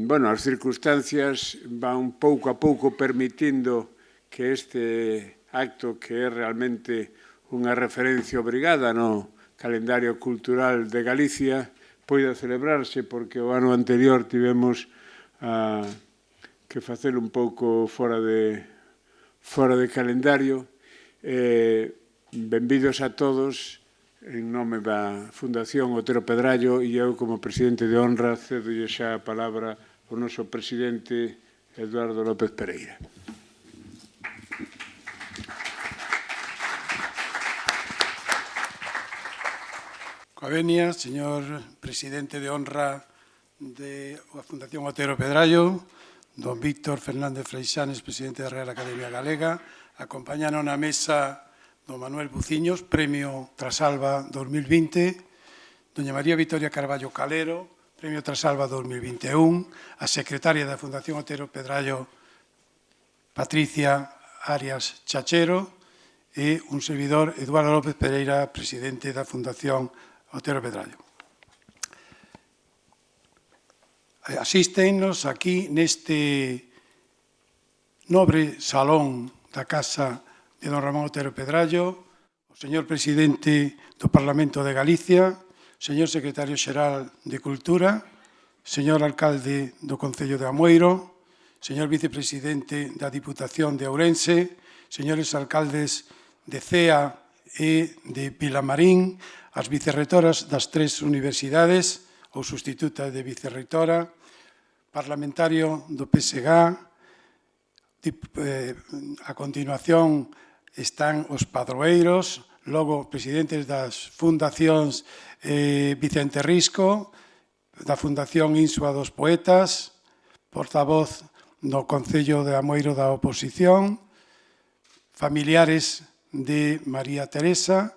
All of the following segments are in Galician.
bueno, as circunstancias van pouco a pouco permitindo que este acto, que é realmente unha referencia obrigada no calendario cultural de Galicia, poida celebrarse, porque o ano anterior tivemos que facer un pouco fora de calendario. Benvidos a todos, en nome da Fundación Otero Pedrallo, e eu, como presidente de honra, cedolle xa a palabra ao noso presidente Eduardo López Pereira. Coa venia, señor presidente de honra da Fundación Otero Pedrallo, don Víctor Fernández Freixanes, presidente da Real Academia Galega, acompañaron na mesa don Manuel Buciños, Premio Trasalba 2020, doña María Vitoria Carballo Calero, Premio Trasalba 2021, a secretaria da Fundación Otero Pedrallo, Patricia Arias Chachero, e un servidor, Eduardo López Pereira, presidente da Fundación Otero Pedrallo. Asístennos aquí neste nobre salón da Casa de don Ramón Otero Pedrallo, o señor presidente do Parlamento de Galicia, señor secretario xeral de Cultura, señor alcalde do Concello de Amoeiro, señor vicepresidente da Diputación de Ourense, señores alcaldes de Cea e de Pilamarín, as vicerrectoras das tres universidades, ou sustituta de vicerrectora, parlamentario do PSG. A continuación están os padroeiros, logo presidentes das fundacións Vicente Risco, da Fundación Insua dos Poetas, portavoz do Concello de Amoeiro da Oposición, familiares de María Teresa,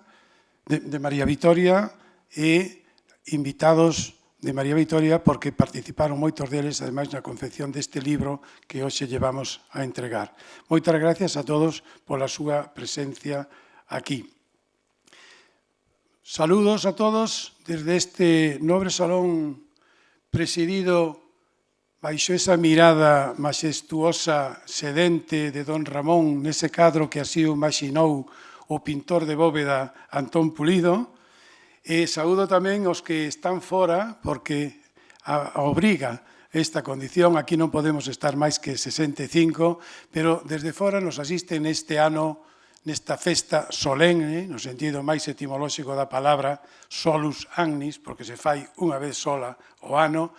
de María Vitoria, e invitados de María Vitoria porque participaron moitos deles, ademais, na confección deste libro que hoxe llevamos a entregar. Moitas gracias a todos pola súa presencia aquí. Saludos a todos desde este nobre salón presidido baixo esa mirada maxestuosa, sedente de don Ramón, nese cadro que así o imaxinou o pintor de bóveda Antón Pulido, e saúdo tamén os que están fora, porque obriga esta condición, aquí non podemos estar máis que 65, pero desde fora nos asisten este ano, nesta festa solemne, no sentido máis etimolóxico da palabra, solus annis, porque se fai unha vez sola o ano,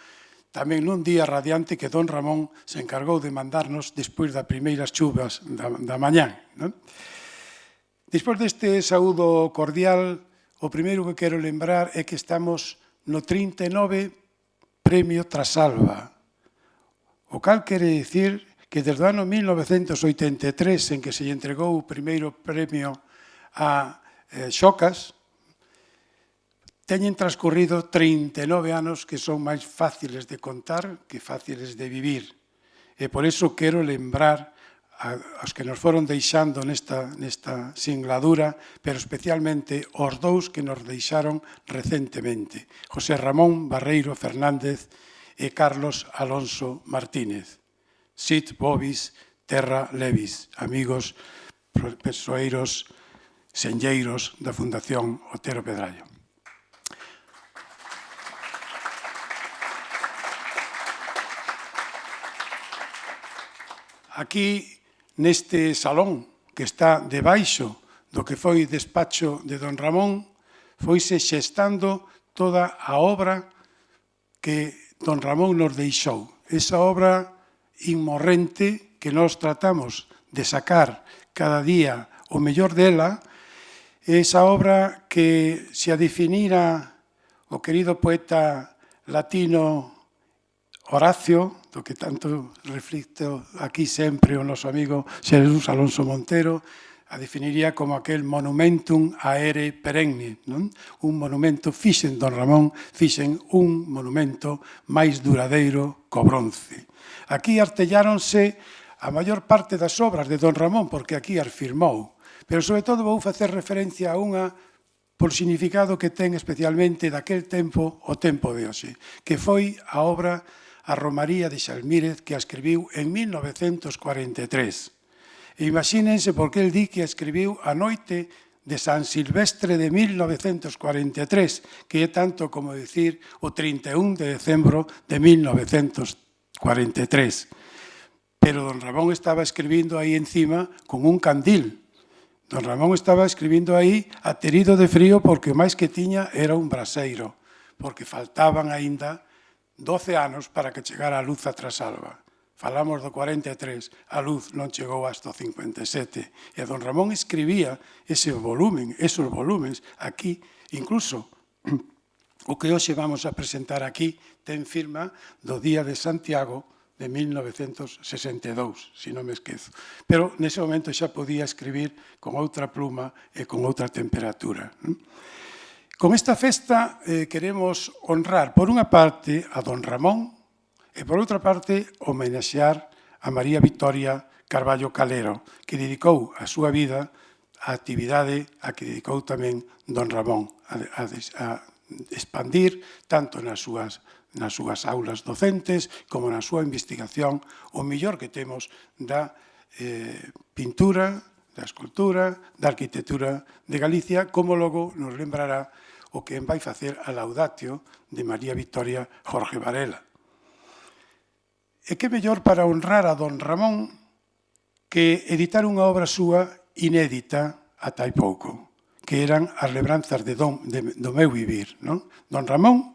tamén nun día radiante que don Ramón se encargou de mandarnos despois das primeiras chuvas da mañán. Despois deste saúdo cordial, o primeiro que quero lembrar é que estamos no 39 Premio Trasalba, o cal quere dicir que desde o ano 1983, en que se lle entregou o primeiro premio a Xocas, teñen transcurrido 39 anos que son máis fáciles de contar que fáciles de vivir. E por iso quero lembrar aos que nos foron deixando nesta singladura, pero especialmente os dous que nos deixaron recentemente, José Ramón Barreiro Fernández e Carlos Alonso Martínez. Sit vobis, terra levis, amigos, persoeiros, senlleiros da Fundación Otero Pedrallo. Aquí, neste salón que está debaixo do que foi despacho de don Ramón, foise xestando toda a obra que don Ramón nos deixou. Esa obra inmorrente que nós tratamos de sacar cada día o mellor dela, esa obra que se a definira o querido poeta latino Horacio, do que tanto reflicto aquí sempre o noso amigo Xesús Alonso Montero, a definiría como aquel monumentum aere perenne, non? Un monumento, fixen don Ramón, fixen un monumento máis duradeiro co bronce. Aquí artelláronse a maior parte das obras de don Ramón, porque aquí as firmou, pero sobre todo vou facer referencia a unha por significado que ten especialmente daquel tempo o tempo de hoxe, que foi a obra a Romaría de Xalmírez, que a escribiu en 1943. E imagínense porque el di que a escribiu a noite de San Silvestre de 1943, que é tanto como dicir o 31 de decembro de 1943. Pero don Ramón estaba escribindo aí encima con un candil. Don Ramón estaba escribindo aí aterido de frío porque o máis que tiña era un braseiro, porque faltaban aínda 12 anos para que chegara a luz a Trasalba. Falamos do 43, a luz non chegou hasta o 57. E don Ramón escribía esos volúmenes aquí, incluso o que hoxe vamos a presentar aquí ten firma do Día de Santiago de 1962, se non me esquezo. Pero nese momento xa podía escribir con outra pluma e con outra temperatura. Con esta festa queremos honrar, por unha parte, a don Ramón e, por outra parte, homenaxear a María Victoria Carballo Calero, que dedicou a súa vida á actividade a que dedicou tamén don Ramón, a expandir tanto nas súas aulas docentes como na súa investigación o mellor que temos da pintura, da escultura, da arquitectura de Galicia, como logo nos lembrará o que vai facer a laudatio de María Victoria Jorge Varela. E que mellor para honrar a don Ramón que editar unha obra súa inédita ata hai pouco, que eran as lembranzas do meu vivir. Don Ramón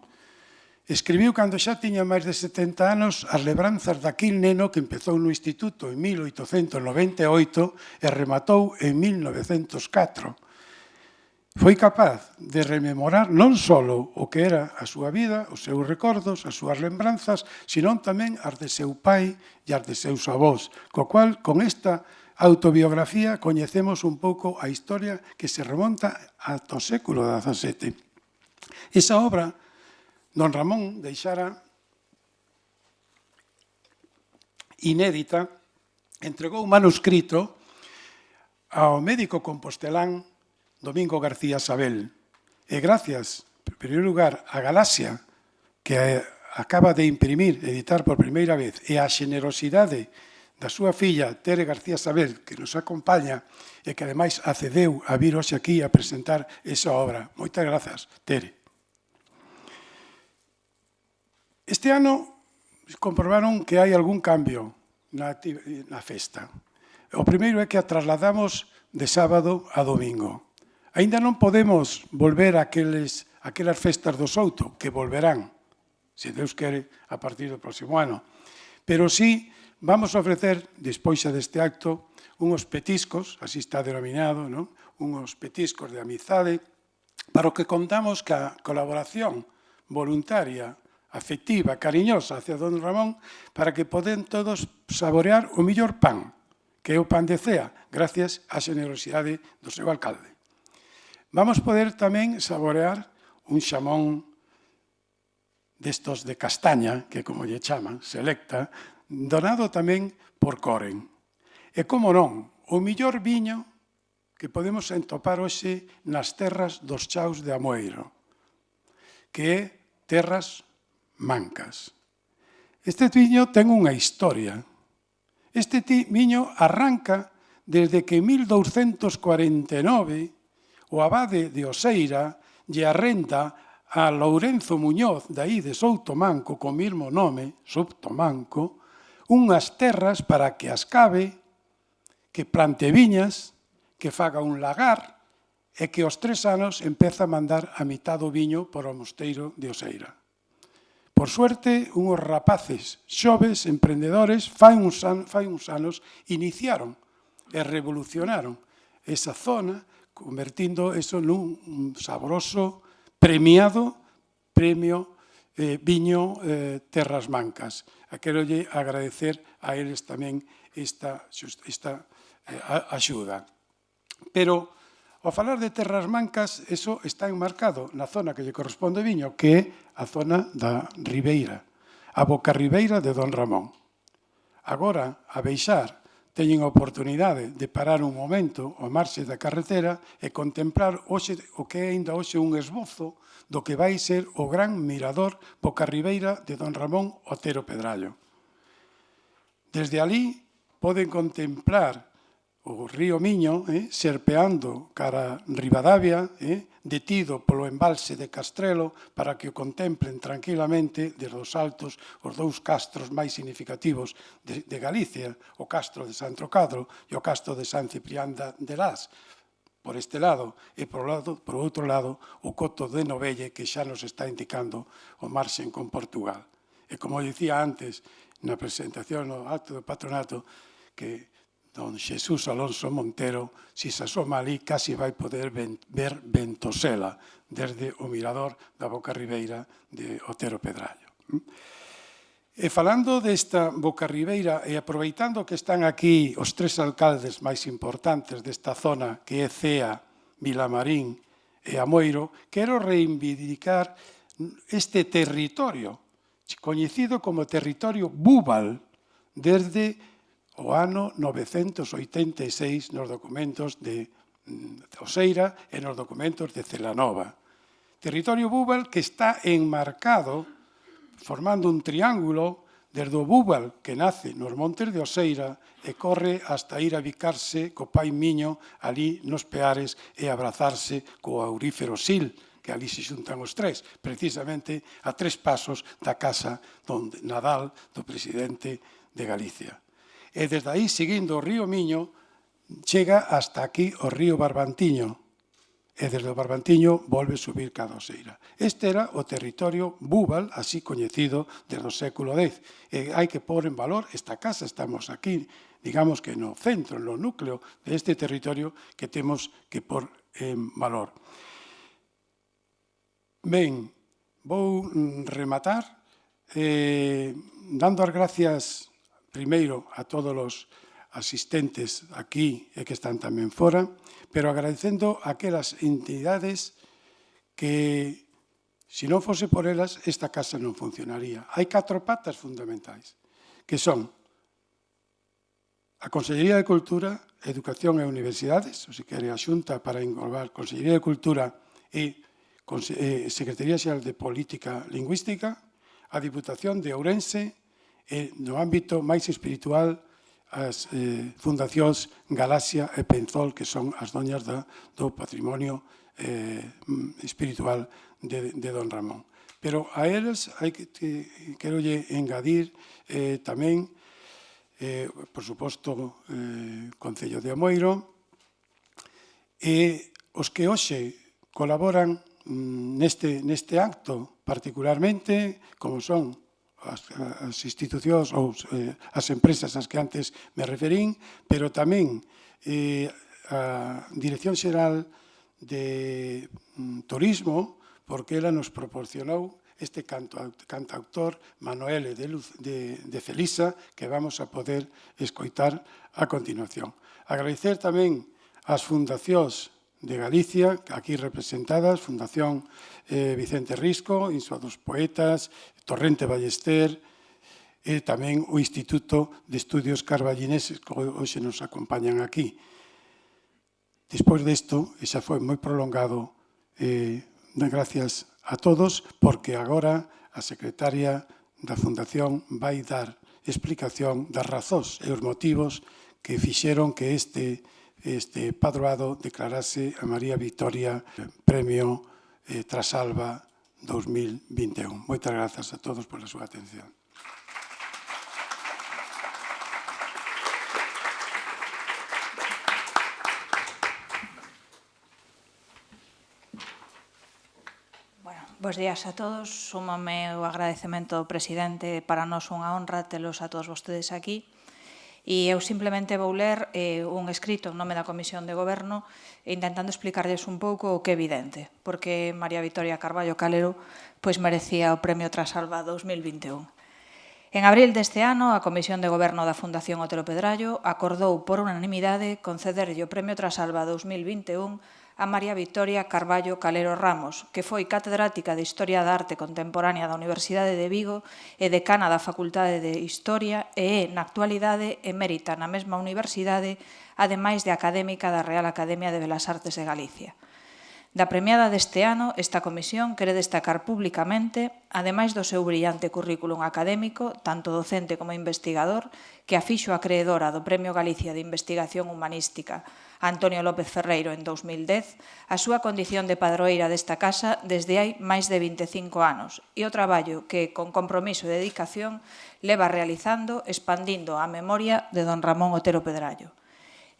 escribiu cando xa tiña máis de 70 anos as lembranzas daquil neno que empezou no instituto en 1898 e rematou en 1904. Foi capaz de rememorar non só o que era a súa vida, os seus recordos, as súas lembranzas, senón tamén as de seu pai e as de seus avós, co cual, con esta autobiografía, coñecemos un pouco a historia que se remonta ata o século XVII. Esa obra, don Ramón deixara inédita, entregou un manuscrito ao médico compostelán Domingo García Sabel. E gracias, en primeiro lugar, a Galaxia, que acaba de imprimir, editar por primeira vez, e a xenerosidade da súa filla, Tere García Sabel, que nos acompaña e que ademais accedeu a vir hoxe aquí a presentar esa obra. Moitas grazas, Tere. Este ano comprobaron que hai algún cambio na festa. O primeiro é que a trasladamos de sábado a domingo. Aínda non podemos volver a aquelas festas do Souto, que volverán, se Deus quere, a partir do próximo ano. Pero sí vamos a ofrecer, despois deste acto, unhos petiscos, así está denominado, unhos petiscos de amizade, para o que contamos ca colaboración voluntaria, afectiva, cariñosa hacia don Ramón, para que poden todos saborear o mellor pan, que é o pan de Cea, gracias á xenerosidade do seu alcalde. Vamos poder tamén saborear un xamón destos de castaña, que como lle chaman, selecta, donado tamén por Coren. E como non, o mellor viño que podemos entopar hoxe nas terras dos Chaus de Amoeiro, que é Terras Mancas. Este viño ten unha historia. Este viño arranca desde que en 1249 o abade de Oseira lle arrenda a Lourenzo Muñoz, daí de Soutomanco, co mesmo nome, Soutomanco, unhas terras para que as cabe, que plante viñas, que faga un lagar e que aos 3 anos empeza a mandar a mitad do viño por o mosteiro de Oseira. Por suerte, unhos rapaces xoves, emprendedores, fai uns anos, iniciaron e revolucionaron esa zona, convertindo eso nun saboroso, premio viño Terras Mancas. Querolle agradecer a eles tamén esta axuda. Pero, ao falar de Terras Mancas, eso está enmarcado na zona que lle corresponde o viño, que é a zona da Ribeira, a boca ribeira de don Ramón. Agora, a Beixar, teñen a oportunidade de parar un momento ao marxe da carretera e contemplar hoxe o que é ainda hoxe un esbozo do que vai ser o gran mirador bocarribeira de don Ramón Otero Pedrallo. Desde alí poden contemplar o río Miño serpeando cara Ribadavia, detido polo embalse de Castrelo para que o contemplen tranquilamente desde os altos os dous castros máis significativos de Galicia, o castro de San Trocadro e o castro de San Ciprián de Las, por este lado, e por outro lado o coto de Novelle que xa nos está indicando o marxen con Portugal. E como dicía antes na presentación no acto do patronato, que don Xesús Alonso Montero, si se asoma ali, casi vai poder ver Ventosela desde o mirador da Bocarribeira de Otero Pedrallo. E falando desta Bocarribeira e aproveitando que están aquí os tres alcaldes máis importantes desta zona, que é Cea, Vilamarín e Amoiro, quero reivindicar este territorio, coñecido como territorio Búbal, desde o ano 986 nos documentos de Oseira e nos documentos de Celanova. Territorio Búbal que está enmarcado, formando un triángulo, desde o Búbal, que nace nos montes de Oseira e corre hasta ir a bicarse co pai Miño ali nos Peares e abrazarse co aurífero Sil, que ali se xuntan os tres, precisamente a 3 pasos da casa Nadal do presidente de Galicia. E desde aí, seguindo o río Miño, chega hasta aquí o río Barbantiño. E desde o Barbantiño volve subir cada Oseira. Este era o territorio Búbal, así coñecido desde o século X. E hai que pôr en valor esta casa, estamos aquí, digamos que no centro, no núcleo deste territorio que temos que pôr en valor. Ben, vou rematar dando as gracias primeiro a todos os asistentes aquí e que están tamén fora, pero agradecendo a aquelas entidades que, se non fose por elas, esta casa non funcionaría. Hai 4 patas fundamentais, que son a Consellería de Cultura, Educación e Universidades, ou se quere a Xunta para englobar Consellería de Cultura e Secretaría Xeral de Política Lingüística, a Diputación de Ourense e, no ámbito máis espiritual, as fundacións Galaxia e Penzol, que son as doñas do patrimonio espiritual de don Ramón. Pero a eles quero engadir tamén, por suposto, Concello de Amoiro, e os que hoxe colaboran neste acto, particularmente, como son as institucións ou as empresas ás que antes me referín, pero tamén a Dirección Xeral de Turismo, porque ela nos proporcionou este cantautor Manuele de Felisa, que vamos a poder escoitar a continuación. Agradecer tamén ás fundacións de Galicia, aquí representadas, Fundación Vicente Risco, Insua dos Poetas, Torrente Ballester, e tamén o Instituto de Estudios Carballineses, que hoxe nos acompañan aquí. Despois desto, e xa foi moi prolongado, gracias a todos, porque agora a secretaria da Fundación vai dar explicación das razóns e os motivos que fixeron que este padroado declarase a María Victoria Premio Trasalba 2021. Moitas grazas a todos pola súa atención. Bos días a todos. Súmame o agradecemento do presidente. Para nós unha honra telos a todos vostedes aquí. E eu simplemente vou ler un escrito en nome da Comisión de Goberno intentando explicarles un pouco o que é evidente, porque María Victoria Carballo Calero merecía o Premio Trasalba 2021. En abril deste ano, a Comisión de Goberno da Fundación Otero Pedrallo acordou por unanimidade concederlle o Premio Trasalba 2021 a María Victoria Carballo Calero Ramos, que foi catedrática de Historia da Arte Contemporánea da Universidade de Vigo e decana da Facultade de Historia e é, na actualidade, emérita na mesma universidade, ademais de académica da Real Academia de Belas Artes de Galicia. Da premiada deste ano, esta comisión quere destacar públicamente, ademais do seu brillante currículum académico, tanto docente como investigador, que a fixo acreedora do Premio Galicia de Investigación Humanística Antonio López Ferreiro en 2010, a súa condición de padroeira desta casa desde hai máis de 25 anos e o traballo que, con compromiso e dedicación, leva realizando, expandindo a memoria de don Ramón Otero Pedrallo.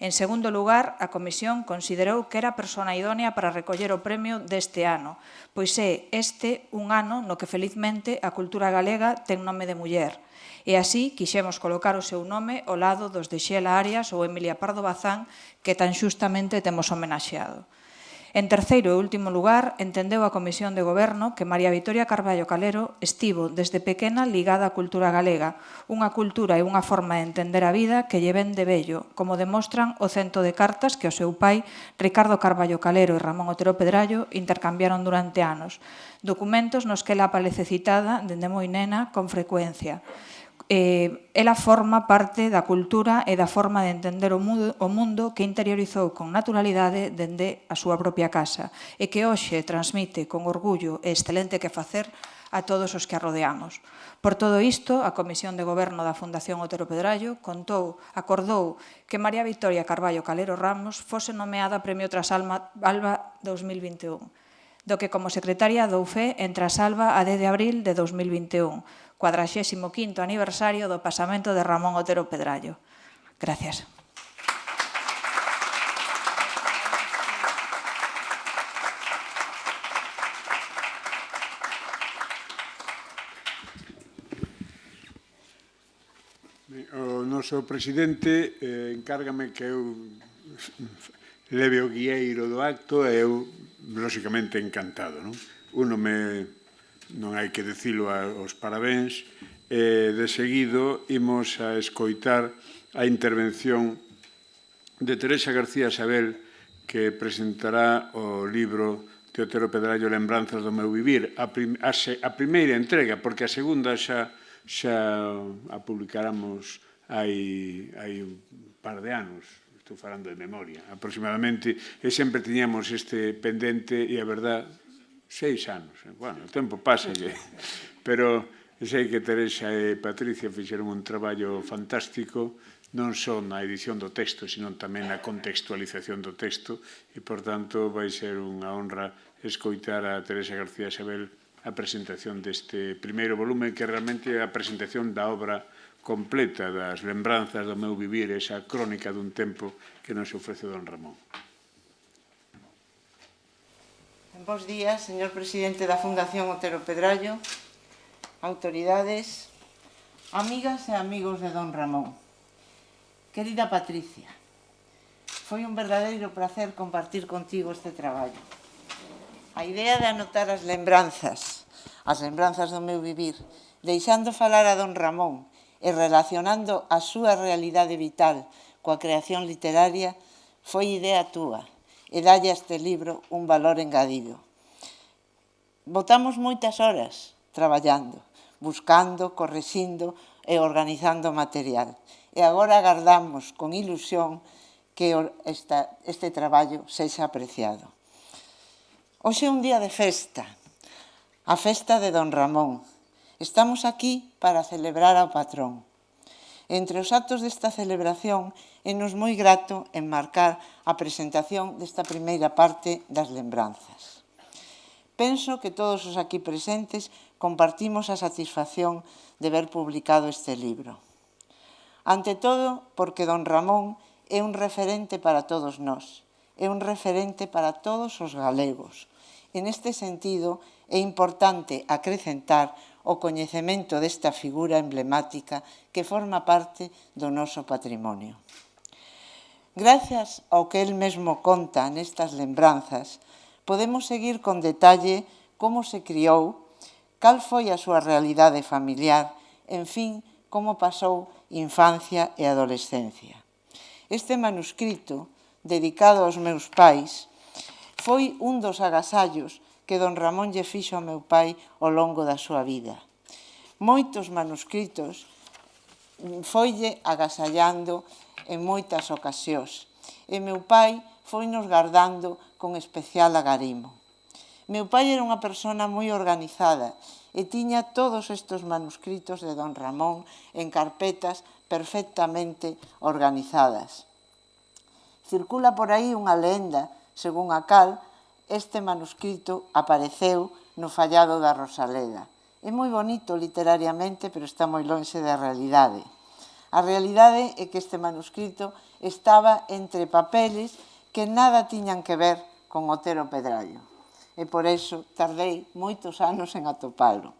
En segundo lugar, a Comisión considerou que era a persona idónea para recoller o premio deste ano, pois é este un ano no que felizmente a cultura galega ten nome de muller, e así quixemos colocar o seu nome ao lado dos de Xela Arias ou Emilia Pardo Bazán, que tan xustamente temos homenaxeado. En terceiro e último lugar, entendeu a Comisión de Goberno que María Victoria Carballo Calero estivo desde pequena ligada á cultura galega, unha cultura e unha forma de entender a vida que lle ven de vello, como demostran o cento de cartas que o seu pai, Ricardo Carballo Calero e Ramón Otero Pedrallo, intercambiaron durante anos, documentos nos que ela aparece citada dende moi nena con frecuencia. Ela forma parte da cultura e da forma de entender o mundo que interiorizou con naturalidade dende a súa propia casa e que hoxe transmite con orgullo e excelente que facer a todos os que a rodeamos. Por todo isto, a Comisión de Goberno da Fundación Otero Pedrallo acordou que María Victoria Carballo Calero Ramos fose nomeada Premio Trasalba 2021, do que como secretaria dou fe en Trasalba a 10 de abril de 2021, 45º aniversario do pasamento de Ramón Otero Pedrallo. Gracias. O noso presidente encárgame que eu leve o guieiro do acto e eu, lóxicamente, encantado. Non hai que dicilo aos parabéns. De seguido, imos a escoitar a intervención de Teresa García Sabel, que presentará o libro de Otero Pedrallo, Lembranzas do meu vivir, a primeira entrega, porque a segunda xa a publicaramos hai un par de anos. Estou falando de memoria, aproximadamente, e sempre tiñamos este pendente, e a verdad, 6 anos. Bueno, o tempo pasa, pero sei que Teresa e Patricia fixeron un traballo fantástico, non só na edición do texto, sino tamén na contextualización do texto, e, por tanto, vai ser unha honra escoitar a Teresa García Sabel a presentación deste primeiro volumen, que realmente é a presentación da obra completa das lembranzas do meu vivir, esa crónica dun tempo que nos ofrece don Ramón. Bos días, señor presidente da Fundación Otero Pedrallo, autoridades, amigas e amigos de don Ramón. Querida Patricia, foi un verdadeiro placer compartir contigo este traballo. A idea de anotar as lembranzas do meu vivir, deixando falar a don Ramón e relacionando a súa realidade vital coa creación literaria, foi idea túa e dalle a este libro un valor engadido. Botamos moitas horas traballando, buscando, correxindo e organizando material. E agora agardamos con ilusión que este traballo sexa apreciado. Hoxe é un día de festa, a festa de don Ramón. Estamos aquí para celebrar ao patrón. Entre os actos desta celebración, é-nos moi grato enmarcar a presentación desta primeira parte das lembranzas. Penso que todos os aquí presentes compartimos a satisfacción de ver publicado este libro. Ante todo, porque don Ramón é un referente para todos nós, é un referente para todos os galegos. En este sentido, é importante acrecentar o coñecemento desta figura emblemática que forma parte do noso patrimonio. Gracias ao que el mesmo conta nestas lembranzas, podemos seguir con detalle como se criou, cal foi a súa realidade familiar, en fin, como pasou infancia e adolescencia. Este manuscrito, dedicado aos meus pais, foi un dos agasallos que don Ramón lle fixo ao meu pai ao longo da súa vida. Moitos manuscritos foille agasallando en moitas ocasións e meu pai foi nos guardando con especial agarimo. Meu pai era unha persona moi organizada e tiña todos estes manuscritos de don Ramón en carpetas perfectamente organizadas. Circula por aí unha lenda según a cal este manuscrito apareceu no fallado da Rosaleda. É moi bonito literariamente, pero está moi lonxe da realidade. A realidade é que este manuscrito estaba entre papeles que nada tiñan que ver con Otero Pedrallo. E por eso tardei moitos anos en atopalo.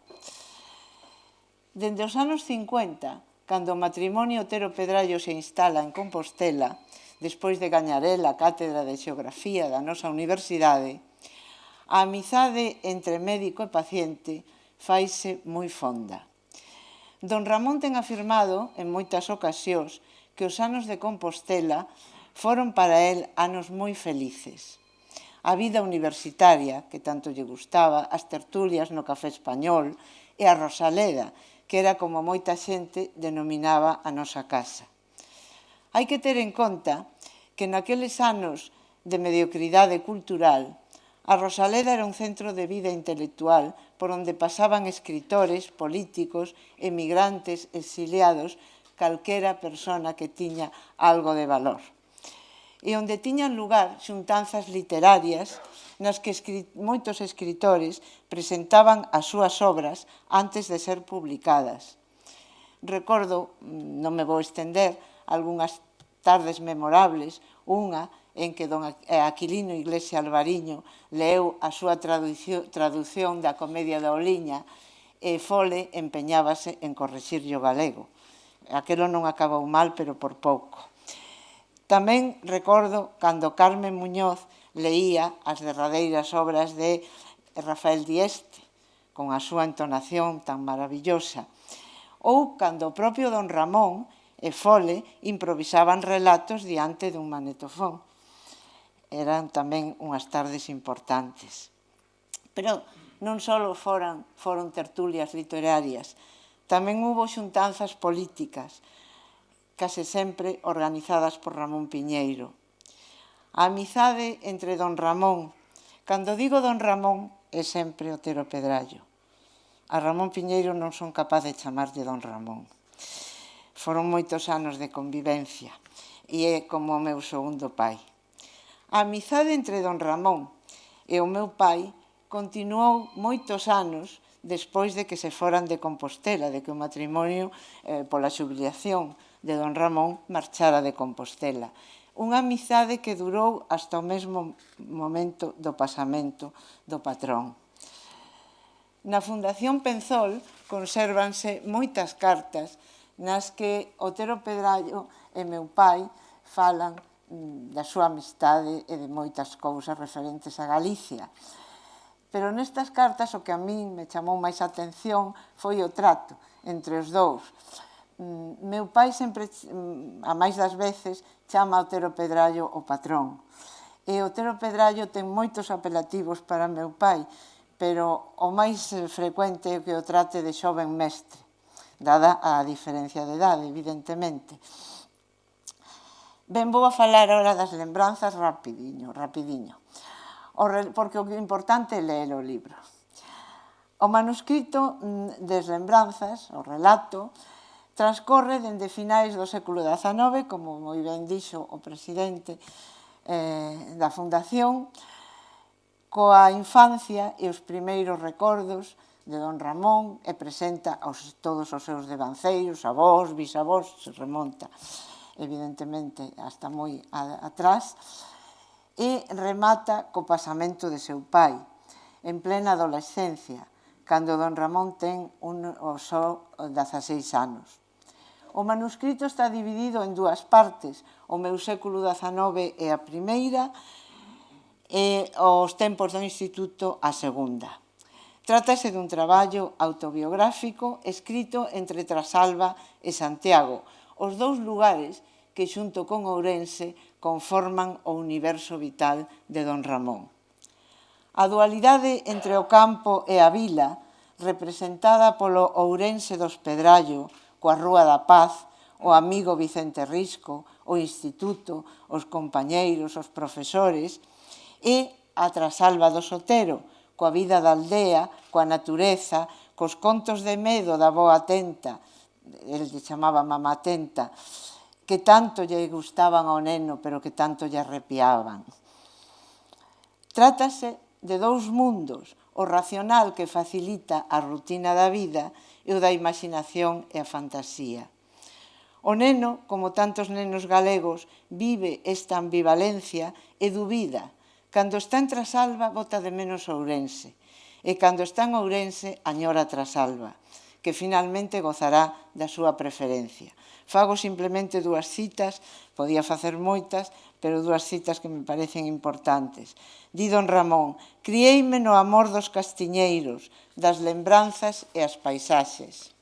Dende os anos 50, cando o matrimonio Otero Pedrallo se instala en Compostela, despois de gañar a cátedra de Xeografía da nosa universidade, a amizade entre médico e paciente faise moi fonda. Don Ramón ten afirmado en moitas ocasións que os anos de Compostela foron para él anos moi felices. A vida universitaria, que tanto lle gustaba, as tertulias no Café Español e a Rosaleda, que era como moita xente denominaba a nosa casa. Hai que ter en conta que naqueles anos de mediocridade cultural, a Rosaleda era un centro de vida intelectual por onde pasaban escritores, políticos, emigrantes, exiliados, calquera persona que tiña algo de valor. E onde tiñan lugar xuntanzas literarias nas que moitos escritores presentaban as súas obras antes de ser publicadas. Recordo, non me vou estender, algunhas tardes memorables, unha en que don Aquilino Iglesia Alvariño leu a súa traducción da Comedia da Oliña e Fole empeñábase en corrixirlle o galego. Aquelo non acabou mal, pero por pouco. Tamén recordo cando Carmen Muñoz leía as derradeiras obras de Rafael Dieste, con a súa entonación tan maravillosa, ou cando o propio don Ramón e Fole improvisaban relatos diante dun manetofón. Eran tamén unhas tardes importantes. Pero non só foron tertulias literarias, tamén hubo xuntanzas políticas, case sempre organizadas por Ramón Piñeiro. A amizade entre don Ramón, cando digo don Ramón, é sempre Otero Pedrallo. A Ramón Piñeiro non son capaz de chamarlle don Ramón. Foron moitos anos de convivencia e é como o meu segundo pai. A amizade entre don Ramón e o meu pai continuou moitos anos despois de que se foran de Compostela, de que o matrimonio, pola xubilación de don Ramón, marchara de Compostela. Unha amizade que durou hasta o mesmo momento do pasamento do patrón. Na Fundación Penzol consérvanse moitas cartas nas que Otero Pedrallo e meu pai falan da súa amistade e de moitas cousas referentes a Galicia. Pero nestas cartas o que a min me chamou máis a atención foi o trato entre os dous. Meu pai sempre, a máis das veces, chama a Otero Pedrallo o patrón. E Otero Pedrallo ten moitos apelativos para meu pai, pero o máis frecuente é que o trate de xoven mestre, dada a diferencia de idade, evidentemente. Ben, vou a falar agora das lembranzas rapidiño, porque o importante é ler o libro. O manuscrito das lembranzas, o relato, transcorre dende finais do século XIX, como moi ben dixo o presidente da Fundación, coa infancia e os primeiros recordos de don Ramón e presenta todos os seus devanceiros, avós, bisavós, se remonta evidentemente hasta moi atrás, e remata co pasamento de seu pai, en plena adolescencia, cando don Ramón ten só 16 anos. O manuscrito está dividido en dúas partes, o meu século XIX é a primeira e os tempos do instituto a segunda. Trátase dun traballo autobiográfico escrito entre Trasalba e Santiago, os dous lugares que xunto con Ourense conforman o universo vital de don Ramón. A dualidade entre o campo e a vila, representada polo Ourense dos Pedrallo, coa Rúa da Paz, o amigo Vicente Risco, o instituto, os compañeiros, os profesores, e a Trasalba do Sotero, coa vida da aldea, coa natureza, cos contos de medo da boa Tenta, el lle chamaba mamá Tenta, que tanto lle gustaban ao neno, pero que tanto lle arrepiaban. Trátase de dous mundos, o racional que facilita a rutina da vida e o da imaginación e a fantasía. O neno, como tantos nenos galegos, vive esta ambivalencia e dubida. Cando está en Trasalba, bota de menos Ourense, e cando está en Ourense, añora Trasalba, que finalmente gozará da súa preferencia. Fago simplemente dúas citas, podía facer moitas, pero dúas citas que me parecen importantes. Di don Ramón: criei-me no amor dos castiñeiros, das lembranzas e as paisaxes.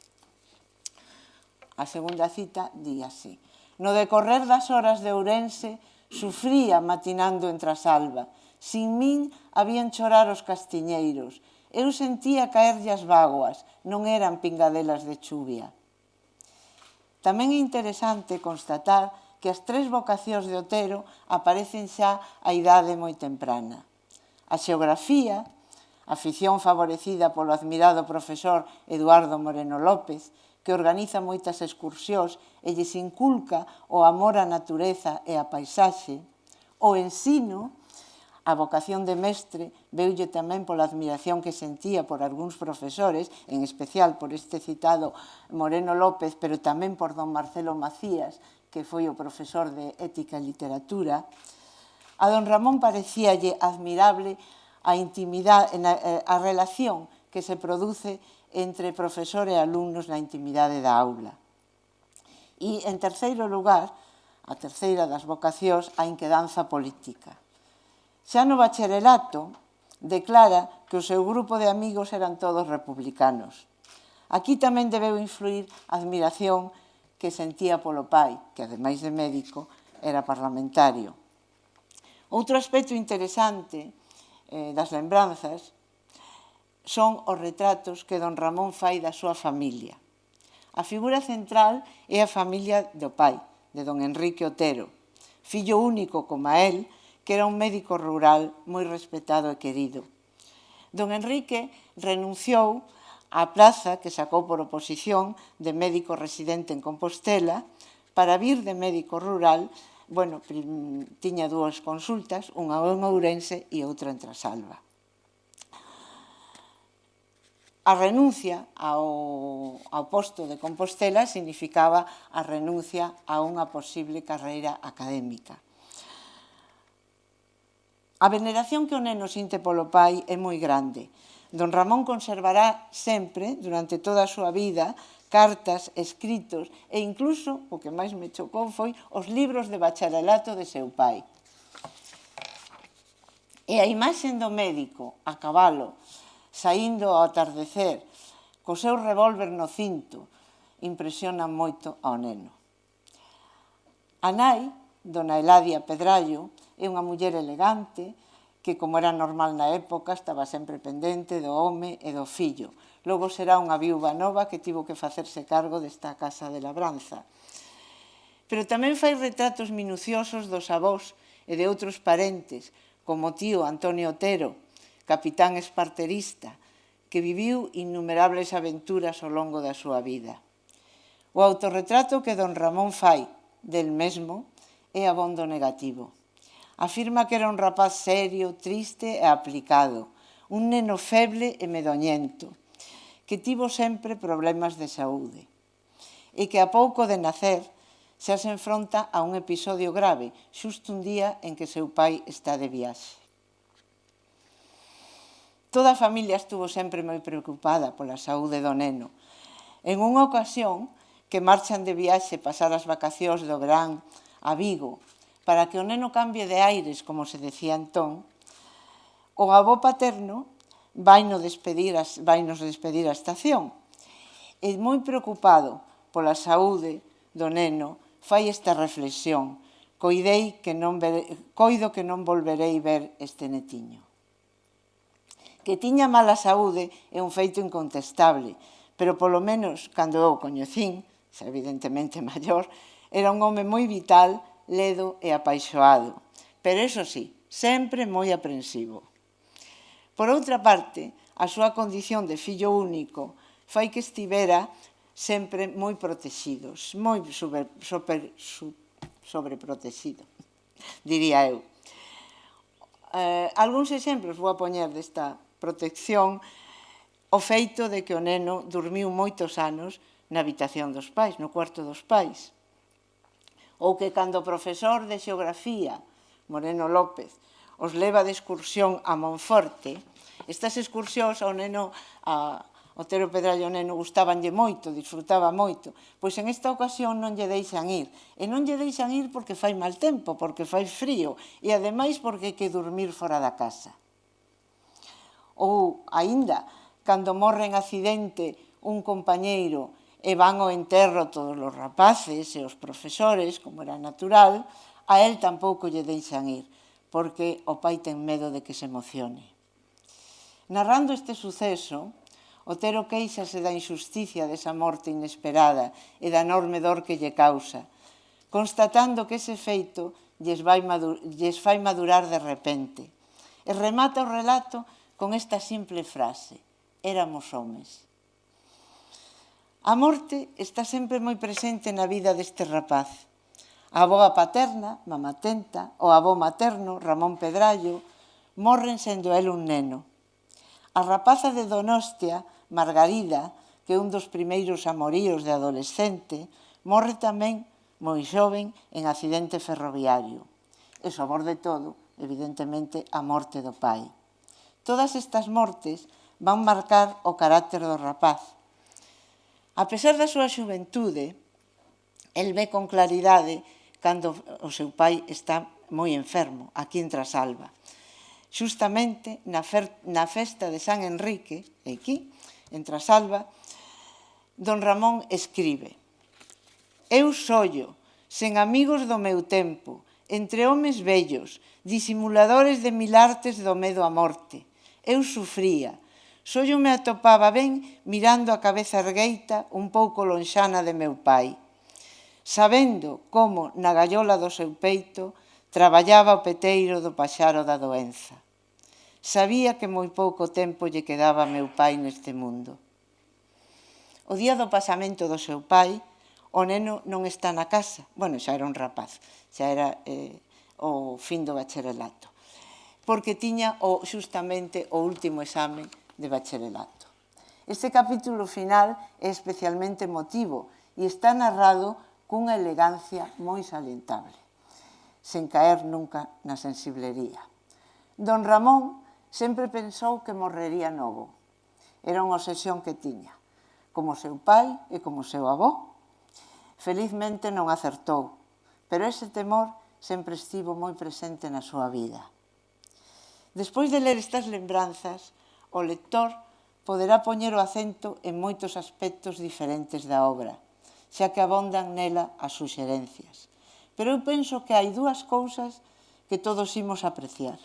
A segunda cita di así: no decorrer das horas de Ourense, sufría matinando en Trasalba. Sin min habían chorar os castiñeiros. Eu sentía caerlle as vaguas, non eran pingadelas de chuvia. Tamén é interesante constatar que as tres vocacións de Otero aparecen xa a idade moi temprana. A xeografía, afición favorecida polo admirado profesor Eduardo Moreno López, que organiza moitas excursións e lles inculca o amor á natureza e á paisaxe. O ensino, a vocación de mestre, veulle tamén pola admiración que sentía por algúns profesores, en especial por este citado Moreno López, pero tamén por don Marcelo Macías, que foi o profesor de Ética e Literatura. A don Ramón parecíalle admirable a intimidade, a relación que se produce entre profesor e alumnos na intimidade da aula. E, en terceiro lugar, a terceira das vocacións, a inquedanza política. Xa no bacharelato, declara que o seu grupo de amigos eran todos republicanos. Aquí tamén debeu influir a admiración que sentía polo pai, que, ademais de médico, era parlamentario. Outro aspecto interesante das lembranzas son os retratos que don Ramón fai da súa familia. A figura central é a familia do pai, de don Enrique Otero, fillo único como a él, que era un médico rural moi respetado e querido. Don Enrique renunciou á plaza que sacou por oposición de médico residente en Compostela para vir de médico rural. Bueno, tiña dúas consultas, unha en Ourense e outra en Trasalba. A renuncia ao posto de Compostela significaba a renuncia a unha posible carreira académica. A veneración que o neno sinte polo pai é moi grande. Don Ramón conservará sempre, durante toda a súa vida, cartas, escritos e incluso, o que máis me chocou foi os libros de bacharelato de seu pai. E a imaxe do médico a cabalo, saindo ao atardecer, co seu revólver no cinto, impresiona moito ao neno. A nai, dona Eladia Pedrallo, é unha muller elegante que, como era normal na época, estaba sempre pendente do home e do fillo. Logo será unha viúva nova que tivo que facerse cargo desta casa de labranza. Pero tamén fai retratos minuciosos dos avós e de outros parentes, como o tío Antonio Otero, capitán esparterista, que viviu innumerables aventuras ao longo da súa vida. O autorretrato que don Ramón fai del mesmo é abondo negativo. Afirma que era un rapaz serio, triste e aplicado, un neno feble e medoñento, que tivo sempre problemas de saúde e que a pouco de nacer xa se enfronta a un episodio grave, xusto un día en que seu pai está de viaxe. Toda a familia estuvo sempre moi preocupada pola saúde do neno. En unha ocasión, que marchan de viaxe pasar as vacacións do verán a Vigo, para que o neno cambie de aires, como se decía entón, o avó paterno vainos despedir a estación. E moi preocupado pola saúde do neno, fai esta reflexión: coido que non volverei ver este netiño. Que tiña mala saúde é un feito incontestable, pero polo menos, cando eu o coñecín, xa evidentemente maior, era un home moi vital, ledo e apaixoado, pero iso sí, sempre moi aprensivo. Por outra parte, a súa condición de fillo único fai que estivera sempre moi protegido, moi sobreprotegido, diría eu. Algúns exemplos vou a poñer desta protección, o feito de que o neno dormiu moitos anos na habitación dos pais, no cuarto dos pais. Ou que cando o profesor de xeografía, Moreno López, os leva de excursión a Monforte, estas excursións ao neno, a Otero Pedrallo o neno gustabanlle moito, disfrutaba moito, pois en esta ocasión non lle deixan ir. E non lle deixan ir porque fai mal tempo, porque fai frío, e ademais porque hai que dormir fora da casa. Ou, aínda, cando morre en accidente un compañeiro e van ao enterro todos os rapaces e os profesores, como era natural, a él tampouco lle deixan ir, porque o pai ten medo de que se emocione. Narrando este suceso, Otero queixase da injusticia desa morte inesperada e da enorme dor que lle causa, constatando que ese feito lles fai madurar de repente. E remata o relato con esta simple frase: éramos homes. A morte está sempre moi presente na vida deste rapaz. A avoa paterna, Mama Tenta, o avó materno, Ramón Pedrallo, morren sendo el un neno. A rapaza de Donostia, Margarida, que é un dos primeiros amoríos de adolescente, morre tamén moi xoven en accidente ferroviario. E sobre de todo, evidentemente, a morte do pai. Todas estas mortes van marcar o carácter do rapaz. A pesar da súa xuventude, el ve con claridade cando o seu pai está moi enfermo, aquí en Trasalba. Xustamente na festa de San Enrique, aquí, en Trasalba, don Ramón escribe: eu sollo, sen amigos do meu tempo, entre homes vellos, disimuladores de mil artes do medo a morte. Eu sufría, sollo me atopaba ben mirando a cabeza ergueita un pouco lonxana de meu pai, sabendo como na gallola do seu peito traballaba o peteiro do paxaro da doenza. Sabía que moi pouco tempo lle quedaba a meu pai neste mundo. O día do pasamento do seu pai, o neno non está na casa. Bueno, xa era un rapaz, xa era o fin do bacharelato, porque tiña xustamente o último exame de bacharelato. Este capítulo final é especialmente emotivo e está narrado cunha elegancia moi salientable, sen caer nunca na sensiblería. Don Ramón sempre pensou que morrería novo. Era unha obsesión que tiña, como seu pai e como seu avó. Felizmente non acertou, pero ese temor sempre estivo moi presente na súa vida. Despois de ler estas lembranzas, o lector poderá poñer o acento en moitos aspectos diferentes da obra, xa que abondan nela as suxerencias. Pero eu penso que hai dúas cousas que todos imos apreciar.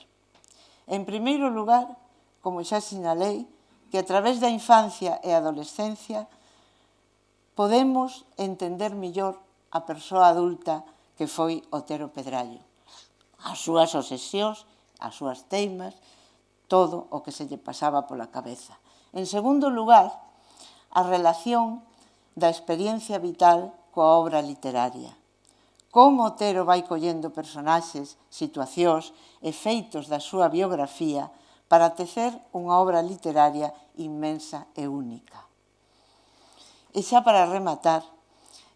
En primeiro lugar, como xa sinalei, que a través da infancia e adolescencia podemos entender mellor a persoa adulta que foi Otero Pedrallo. As súas obsesións, as súas teimas, todo o que se lle pasaba pola cabeza. En segundo lugar, a relación da experiencia vital coa obra literaria. Como Otero vai collendo personaxes, situacións e feitos da súa biografía para tecer unha obra literaria inmensa e única. E xa para rematar,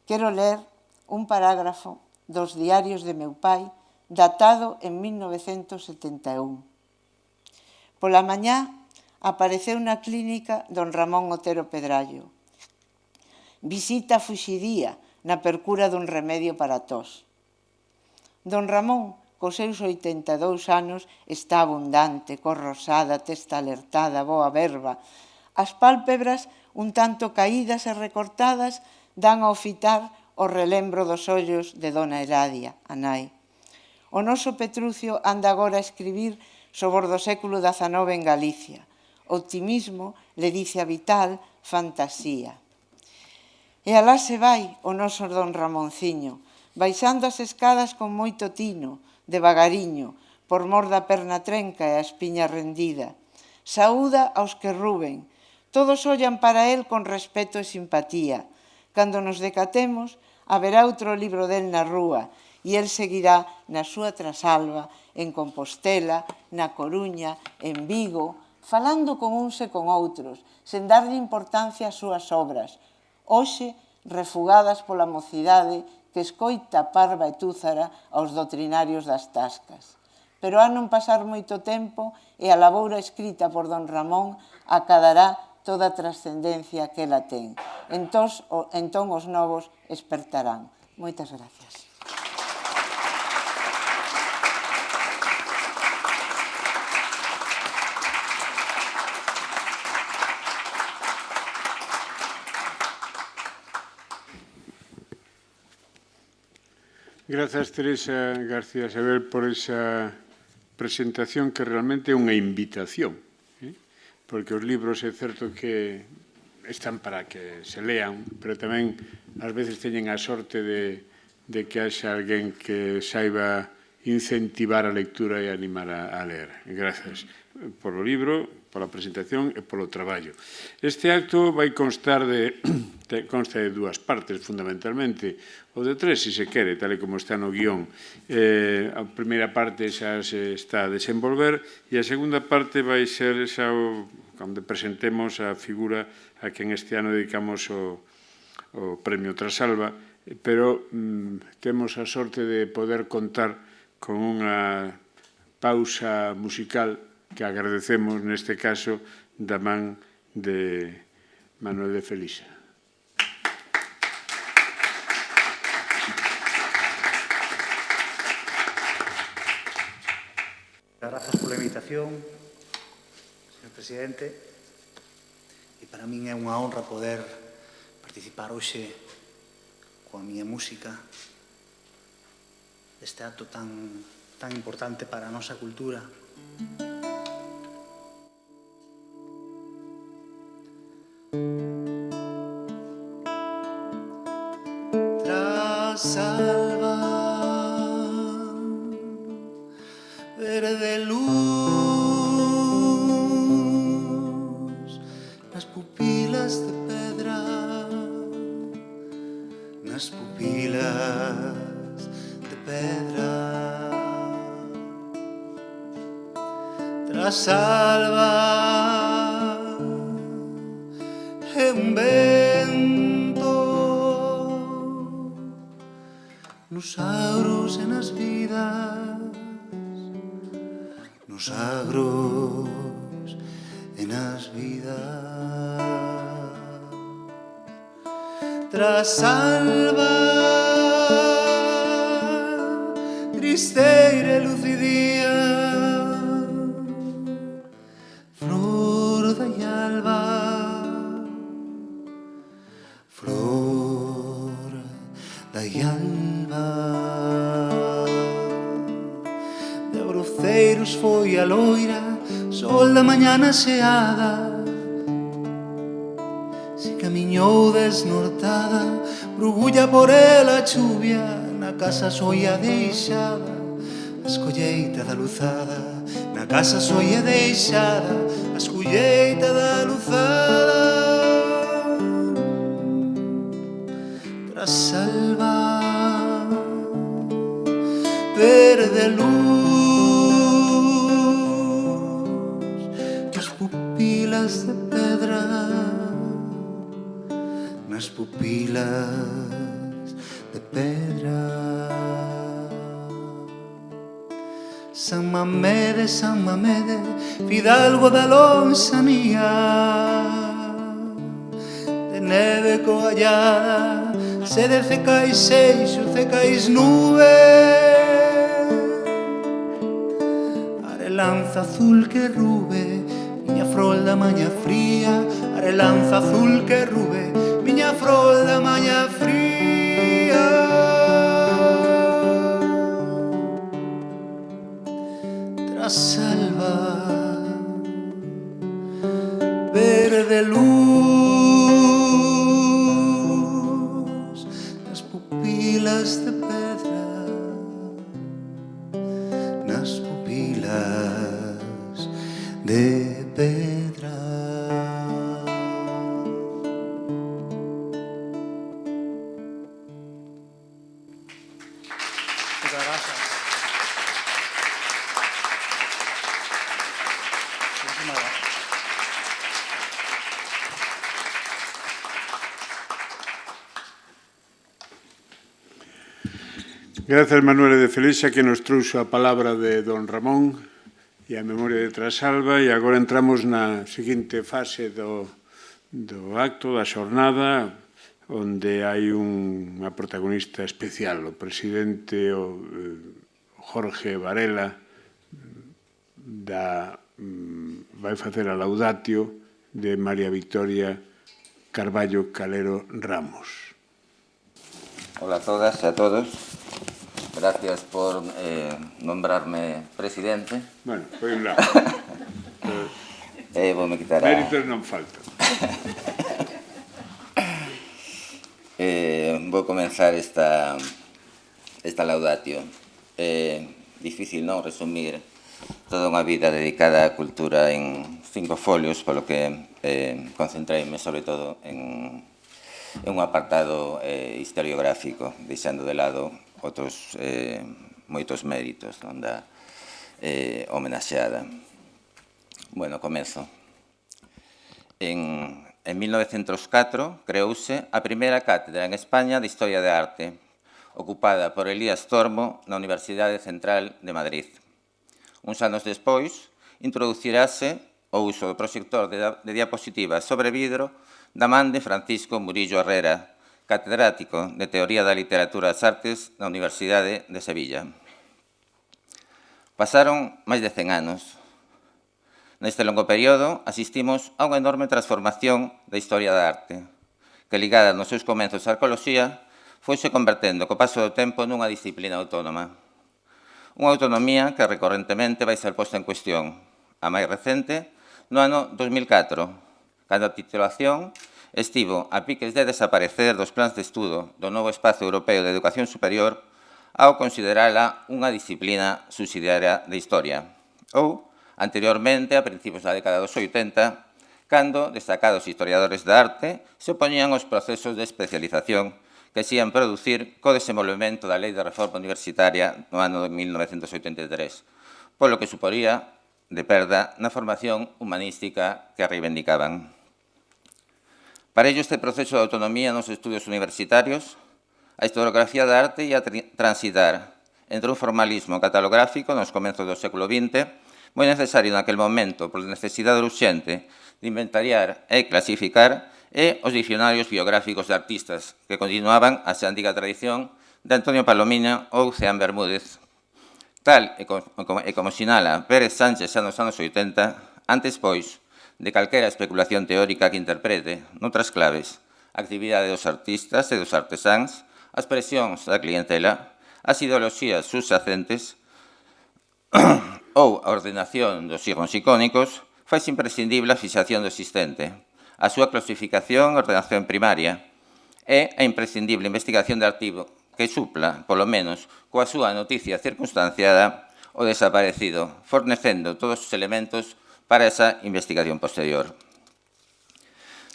quero ler un parágrafo dos diarios de meu pai, datado en 1971. Pola mañá apareceu na clínica don Ramón Otero Pedrallo. Visita fuxidía na percura dun remedio para a tos. Don Ramón, cos seus 82 anos, está abundante, cor rosada, testa alertada, boa verba. As pálpebras, un tanto caídas e recortadas, dan ao fitar o relembro dos ollos de dona Eladia, a nai. O noso Petrucio anda agora a escribir sobre o do século XIX en Galicia. optimismo, ledicia vital, fantasía. E alá se vai o noso don Ramonciño, baixando as escadas con moito tino, devagariño, por mor da perna trenca e a espiña rendida. Saúda aos que ruben. Todos ollan para el con respeto e simpatía. Cando nos decatemos, haberá outro libro del na rúa e el seguirá na súa trasalba, en Compostela, na Coruña, en Vigo, falando con uns e con outros, sen darlle importancia ás súas obras, hoxe refugadas pola mocidade que escoita parva e túzara aos doutrinarios das tascas. Pero a non pasar moito tempo e a laboura escrita por don Ramón acadará toda a trascendencia que ela ten. Entón os novos espertarán. Moitas gracias. Grazas, Teresa García Sabel, por esa presentación que realmente é unha invitación, porque os libros é certo que están para que se lean, pero tamén ás veces teñen a sorte de que haxa alguén que saiba incentivar a lectura e animar a ler. Grazas polo libro, pola presentación e polo traballo. Este acto vai consta de dúas partes, fundamentalmente, ou de tres, se se quere, tal como está no guión. A primeira parte xa se está a desenvolver e a segunda parte vai ser xa cando presentemos a figura a quen este ano dedicamos o Premio Trasalba, pero temos a sorte de poder contar con unha pausa musical que agradecemos neste caso da man de Manuel de Felisa. Grazas pola invitación, señor presidente, e para min é unha honra poder participar hoxe coa miña música deste acto tan importante para a nosa cultura. Trasalba, verde luz, nas pupilas de pedra, nas pupilas de pedra. Trasalba é un vento nos agros e nas vidas, nos agros e nas vidas. Trasalba, tristeira e lucidía, flor da alba, flor da alba. De Abroceiros foi a loira, sol da mañana xeada, se camiñou desnortada, brugulla por ela a chuvia, na casa soia deixada, a escolleita da luzada, na casa soia deixada, a escolleita da luzada. Trasalba, verde luz, nas pupilas de pedra, nas pupilas de pedra. San Mamede, fidalgo da lonxanía, de neve coallada, sede cecais seixo, cecais nube, arelanza azul que rube, miña frol da maña fría, arelanza azul que rube, miña frol da maña fría. Trasalba, pupilas de pedra, nas pupilas de pedra. Muchas gracias. Muchísimas gracias. Grazas, Manuel de Felixa, que nos trouxo a palabra de don Ramón e a memoria de Trasalba, e agora entramos na seguinte fase do acto, da xornada, onde hai unha protagonista especial, o presidente Jorge Varela, vai facer a laudatio de María Victoria Carballo Calero Ramos. Hola a todas e a todos. Gracias por nombrarme presidente. Bueno, foi un lado. Voume quitar a... Méritos non faltan. Vou comenzar esta laudatio. Difícil non resumir toda unha vida dedicada á cultura en 5 folios, polo que concentreime sobre todo en un apartado historiográfico, deixando de lado outros moitos méritos da homenaxeada. Bueno, comezo. En 1904 creouse a primeira cátedra en España de Historia de Arte, ocupada por Elías Tormo na Universidade Central de Madrid. Uns anos despois, introducirase o uso do proxector de diapositivas sobre vidro da man de Francisco Murillo Herrera, catedrático de Teoría da Literatura e das Artes na Universidade de Sevilla. Pasaron máis de 100 anos. Neste longo período asistimos a unha enorme transformación da historia da arte, que ligada nos seus comenzos á arqueoloxía, foise convertendo co paso do tempo nunha disciplina autónoma. Unha autonomía que recorrentemente vai ser posta en cuestión, a máis recente, no ano 2004, cando a titulación estivo a piques de desaparecer dos plans de estudo do novo Espazo Europeo de Educación Superior ao considerala unha disciplina subsidiaria de historia, ou, anteriormente, a principios da década dos 80, cando destacados historiadores da arte se opoñían aos procesos de especialización que se ian producir co desenvolvemento da Lei de Reforma Universitaria no ano de 1983, polo que suporía de perda na formación humanística que reivindicaban. Para ello, este proceso de autonomía nos estudios universitarios, a historiografía da arte ia transitar entre un formalismo catalográfico nos comenzos do século XX, moi necesario naquel momento por necesidade urxente de inventariar e clasificar, e os dicionarios biográficos de artistas que continuaban a xa antiga tradición de Antonio Palomino ou Ceán Bermúdez. Tal e como sinala Pérez Sánchez xa nos anos 80, antes, pois, de calquera especulación teórica que interprete, noutras claves, a actividade dos artistas e dos artesáns, as presións da clientela, as ideoloxías subxacentes ou a ordenación dos signos icónicos, faz imprescindible a fixación do existente, a súa clasificación e ordenación primaria, e a imprescindible investigación de arquivo que supla, polo menos, coa súa noticia circunstanciada o desaparecido, fornecendo todos os elementos para esa investigación posterior.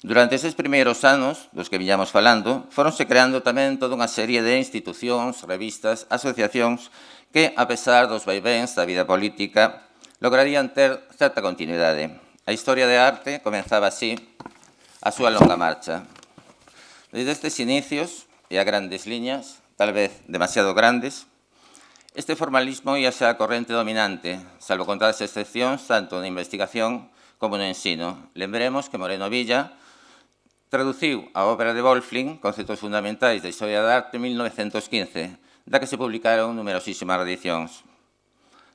Durante eses primeiros anos, dos que viñamos falando, foronse creando tamén toda unha serie de institucións, revistas, asociacións que, a pesar dos vaivéns da vida política, lograrían ter certa continuidade. A historia de arte comenzaba así a súa longa marcha. Desde estes inicios, e a grandes liñas, tal vez demasiado grandes, este formalismo ia ser a corrente dominante, salvo contadas excepcións, tanto na investigación como no ensino. Lembremos que Moreno Villa traduciu a obra de Wolfling, Conceptos Fundamentais da Historia da Arte, en 1915, da que se publicaron numerosísimas reedicións.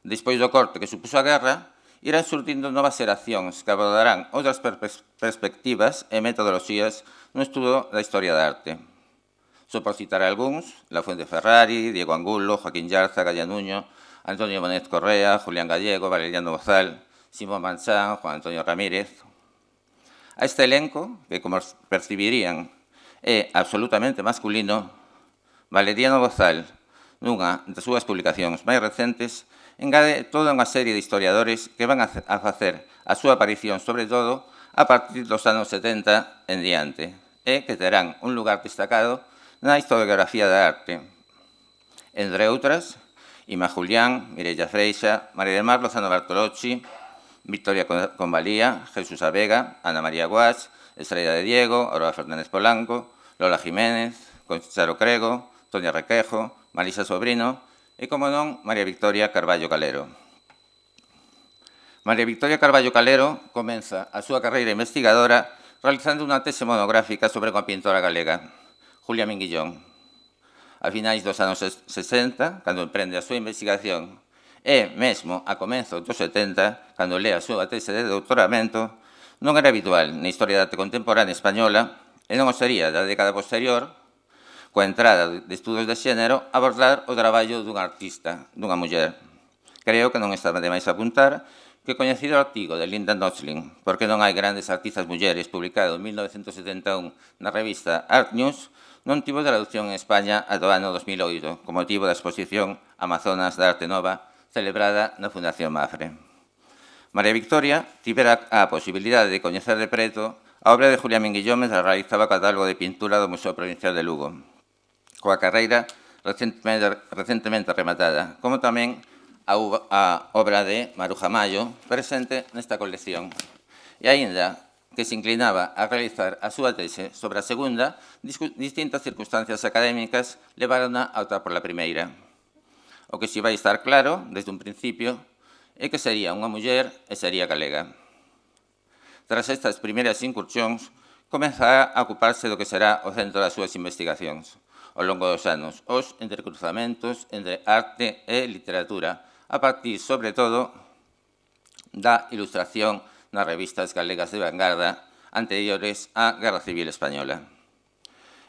Despois do corte que supuso a guerra, irán surtindo novas xeracións que abordarán outras perspectivas e metodoloxías no estudo da historia da arte. Só por citar algúns, La Fuente Ferrari, Diego Angulo, Joaquín Yarza, Gaya Nuño, Antonio Bonet Correa, Julián Gallego, Valeriano Bozal, Simón Manchán, Juan Antonio Ramírez. A este elenco, que como percibirían é absolutamente masculino, Valeriano Bozal, nunha das súas publicacións máis recentes, engade toda unha serie de historiadores que van a facer a súa aparición, sobre todo, a partir dos anos 70 en diante, e que terán un lugar destacado na historiografía da arte. Entre outras, Ima Julián, Mireia Freixa, María del Mar Lozano Bartolocci, Victoria Convalía, Jesús Abega, Ana María Guas, Estrella de Diego, Aurora Fernández Polanco, Lola Jiménez, Concharo Crego, Toña Requejo, Marisa Sobrino e, como non, María Victoria Carballo Calero. María Victoria Carballo Calero comeza a súa carreira investigadora realizando unha tese monográfica sobre unha pintora galega, Julia Minguillón. A finais dos anos 60, cando emprende a súa investigación, e mesmo a comenzos dos 70, cando lea a súa tese de doutoramento, non era habitual na historia da arte contemporánea española, e non o sería da década posterior, coa entrada de estudos de xénero, abordar o traballo dunha artista, dunha muller. Creo que non está de máis apuntar que o coñecido artigo de Linda Notchling, porque non hai grandes artistas mulleres, publicado en 1971 na revista Art News, non tivo traducción en España ata o ano 2008, con motivo da exposición Amazonas da Arte Nova, celebrada na Fundación Mafre. María Victoria tivera a posibilidade de coñecer de preto a obra de Julia Minguillón mentre realizaba o catálogo de pintura do Museo Provincial de Lugo, coa carreira recentemente rematada, como tamén a obra de Maruja Mayo, presente nesta colección. E aínda que se inclinaba a realizar a súa tese sobre a segunda, distintas circunstancias académicas levaron-na a optar por a primeira. O que si vai estar claro, desde un principio, é que sería unha muller e sería galega. Tras estas primeiras incursións, comenzará a ocuparse do que será o centro das súas investigacións ao longo dos anos, os entrecruzamentos entre arte e literatura, a partir, sobre todo, da ilustración nas revistas galegas de vanguarda anteriores á Guerra Civil Española.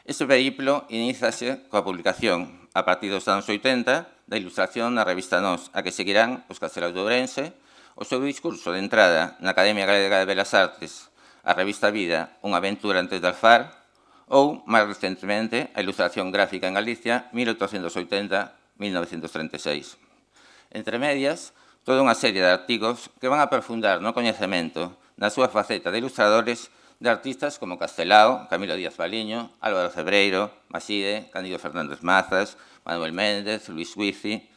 Este periplo iníciase coa publicación, a partir dos anos 80, da ilustración na revista Nós, a que seguirán os Castelos de Ourense, o seu discurso de entrada na Academia Galega de Belas Artes, a revista Vida, unha aventura antes de Alfar, ou, máis recentemente, a ilustración gráfica en Galicia, 1880-1936. Entre medias, toda unha serie de artigos que van a aprofundar no coñecemento na súa faceta de ilustradores de artistas como Castelao, Camilo Díaz Baliño, Álvaro Cebreiro, Maside, Cándido Fernández Mazas, Manuel Méndez, Luis Huici,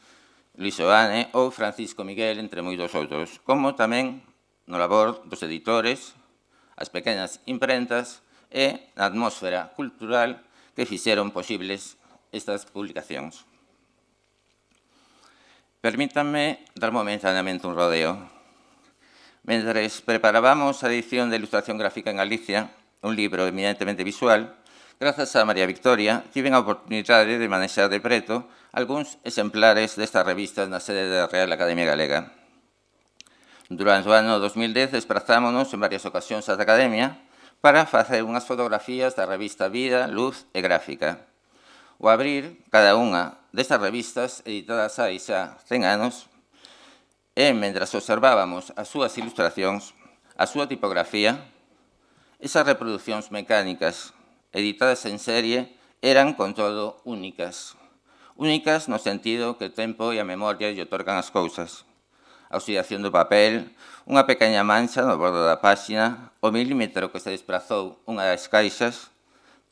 Luis Oane ou Francisco Miguel, entre moitos outros, como tamén no labor dos editores, as pequenas imprentas e na atmósfera cultural que fixeron posibles estas publicacións. Permítanme dar momentáneamente un rodeo. Mentres preparábamos a edición de Ilustración Gráfica en Galicia, un libro eminentemente visual, grazas a María Victoria, tiven a oportunidade de manexar de preto algúns exemplares destas revistas na sede da Real Academia Galega. Durante o ano 2010 desprazámonos en varias ocasións ata a Academia para facer unhas fotografías da revista Vida, Luz e Gráfica. O abrir cada unha destas revistas, editadas hai xa 100 anos, e, mentras observábamos as súas ilustracións, a súa tipografía, esas reproduccións mecánicas editadas en serie eran, con todo, únicas. Únicas no sentido que o tempo e a memoria lle otorgan as cousas. A oxidación do papel, unha pequena mancha no bordo da páxina, o milímetro que se desprazou unha das caixas,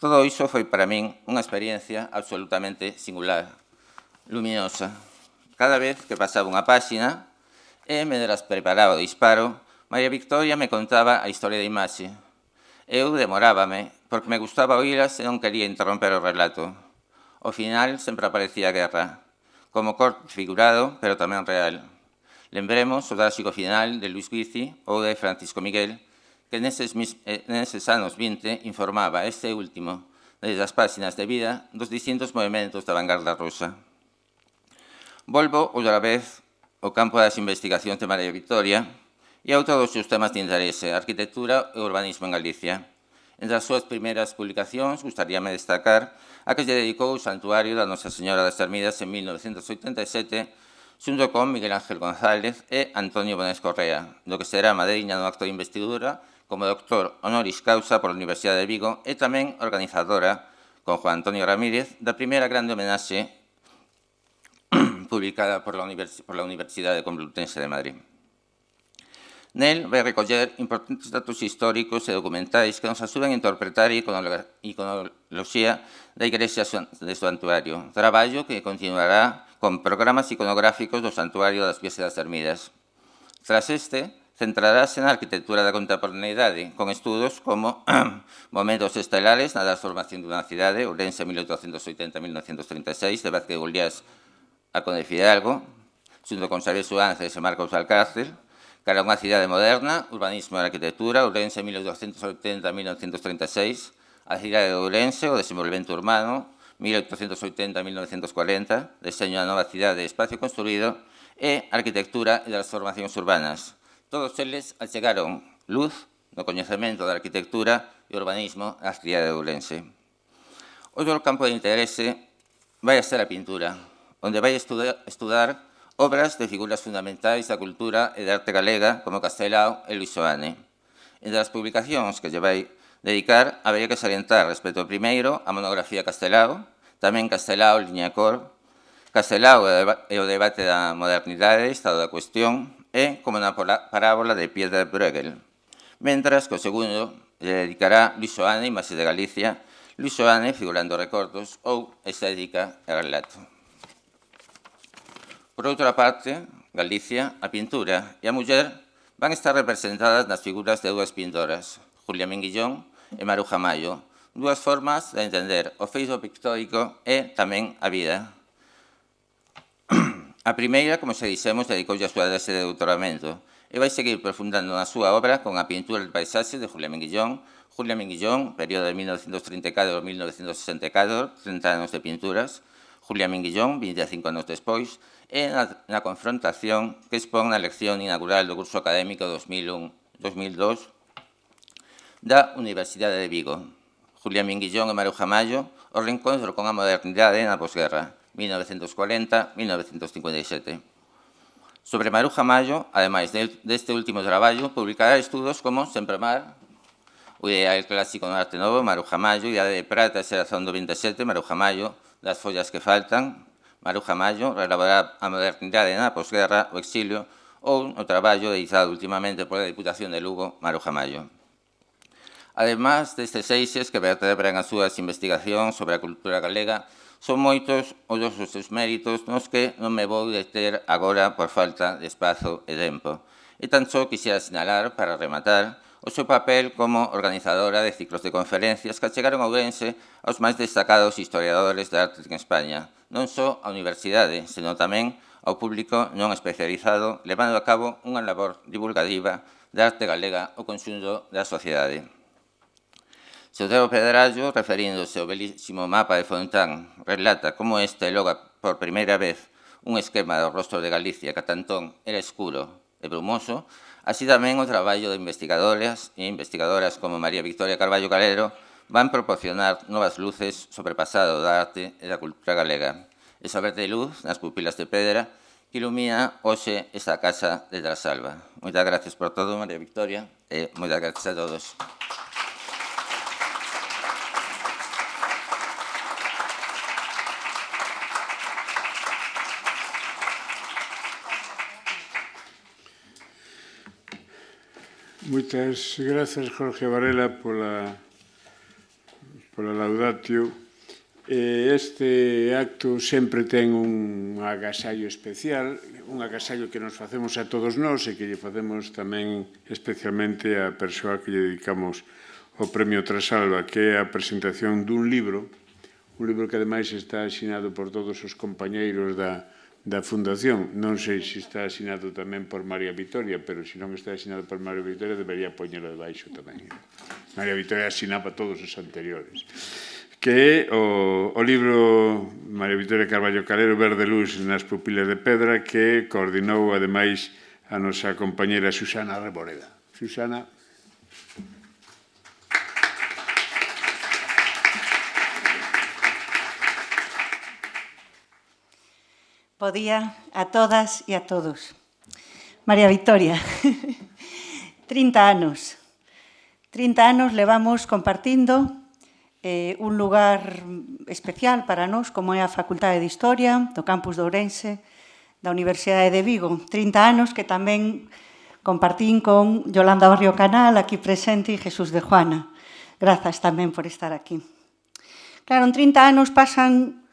todo iso foi para min unha experiencia absolutamente singular, luminosa. Cada vez que pasaba unha páxina, e mentres preparaba o disparo, María Victoria me contaba a historia da imaxe. Eu demorábame, porque me gustaba oíras e non quería interromper o relato. Ao final sempre aparecía a guerra, como corte figurado, pero tamén real. Lembremos o tráxico final de Luis Huici ou de Francisco Miguel, que neses anos 20 informaba este último, desde as páxinas de Vida, dos distintos movimentos da vanguarda rusa. Volvo outra vez ao campo das investigacións de María Victoria e a outro dos seus temas de interese, arquitectura e urbanismo en Galicia. Entre as súas primeiras publicacións, gustaríame destacar a que lle dedicou o Santuario da Nosa Señora das Ermidas en 1987, xunto con Miguel Ángel González e Antonio Bonés Correa, do que será madriña no acto de investidura como doctor honoris causa pola Universidade de Vigo e tamén organizadora con Juan Antonio Ramírez, da primeira grande homenaxe publicada por la Universidade Complutense de Madrid. Nel vai recoller importantes datos históricos e documentais que nos axudan a interpretar a iconoloxía da Igrexa de Santuario, traballo que continuará con programas iconográficos do Santuario das Pies e das Ermidas. Tras este, centrarase na arquitectura da contemporaneidade, con estudos como Momentos estelares na transformación dunha cidade, Ourense 1880-1936, de Vázquez Gulliás a Conde Fidalgo, xunto con Xavier Suárez e Marcos Alcácer, cara a unha cidade moderna, Urbanismo e Arquitectura, Ourense 1880-1936, a cidade de Ourense, o desenvolvemento urbano, 1880-1940, Deseño da nova cidade e espacio construído, e Arquitectura e transformacións urbanas. Todos eles achegaron luz no coñecemento da arquitectura e urbanismo á cidade de Ourense. Outro campo de interese vai a ser a pintura, onde vai estudar obras de figuras fundamentais da cultura e da arte galega como Castelao e Luis Soane. Entre as publicacións que lle vai dedicar, habería que salientar respecto ao primeiro a monografía Castelao, tamén Castelao, Liñacor, Castelao e o debate da modernidade, estado da cuestión, e como na parábola de Pieter Bruegel. Mentras que o segundo lle dedicará Luis Soane, Imaxe de Galicia, Luis Soane, figurando recordos, ou Estética e Relato. Por outra parte, Galicia, a pintura e a muller van estar representadas nas figuras de dúas pintoras, Julia Minguillón e Maruja Mayo, dúas formas de entender o feito pictórico e tamén a vida. A primeira, como se dixemos, dedicoulle a súa tese de doutoramento e vai seguir profundando na súa obra con a pintura del paisaxe de Julia Minguillón, período de 1934-1964, 30 anos de pinturas, Julia Minguillón, 25 anos despois, e na confrontación que expón na lección inaugural do curso académico 2001-2002 da Universidade de Vigo. Julia Minguillón e Maruja Mayo, o reencontro con a modernidade na posguerra, 1940-1957. Sobre Maruja Mayo, ademais deste último traballo, publicará estudos como Sempre Mar, o ideal clásico no arte novo, Maruja Mayo, Idade de Prata, Xeración do 27, Maruja Mayo, Das follas que faltan, Maruja Mayo, reelaborar a modernidade na posguerra, o exilio, ou o traballo editado últimamente pola Diputación de Lugo, Maruja Mayo. Ademais destes eixes que vertebran as súas investigacións sobre a cultura galega, son moitos os seus méritos nos que non me vou deter agora por falta de espazo e tempo. E tan só quixera sinalar, para rematar, o seu papel como organizadora de ciclos de conferencias que achegaron a Ourense aos máis destacados historiadores de arte en España, non só a universidade, senón tamén ao público non especializado, levando a cabo unha labor divulgativa de arte galega ao conxunto da sociedade. Xosé Pedrallo, referíndose ao belísimo mapa de Fontán, relata como este logra por primeira vez un esquema do rostro de Galicia que ata entón era escuro e brumoso, así tamén o traballo de investigadoras e investigadoras como María Victoria Carballo Calero van proporcionar novas luces sobre o pasado da arte e da cultura galega. Esa verde luz nas pupilas de pedra que ilumina hoxe esta casa de Trasalba. Moitas gracias por todo, María Victoria, e moitas gracias a todos. Moitas grazas, Jorge Varela, pola laudatio. Este acto sempre ten un agasallo especial, un agasallo que nos facemos a todos nós e que lle facemos tamén especialmente á persoa que lle dedicamos o Premio Trasalba, que é a presentación dun libro que ademais está asinado por todos os compañeiros da Fundación. Non sei se está asinado tamén por María Victoria, pero se non está asinado por María Victoria, debería poñelo debaixo tamén. María Victoria asinaba todos os anteriores. Que é o libro María Victoria Carballo Calero, Verde Luz nas pupilas de pedra, que coordinou, ademais, a nosa compañera Susana Reboreda. Susana. Bo día a todas e a todos. María Victoria, 30 anos. 30 anos levamos compartindo un lugar especial para nós, como é a Facultade de Historia do Campus de Ourense da Universidade de Vigo. 30 anos que tamén compartín con Yolanda Barrio Canal, aquí presente, e Jesús de Juana. Grazas tamén por estar aquí. Claro, en 30 anos pasan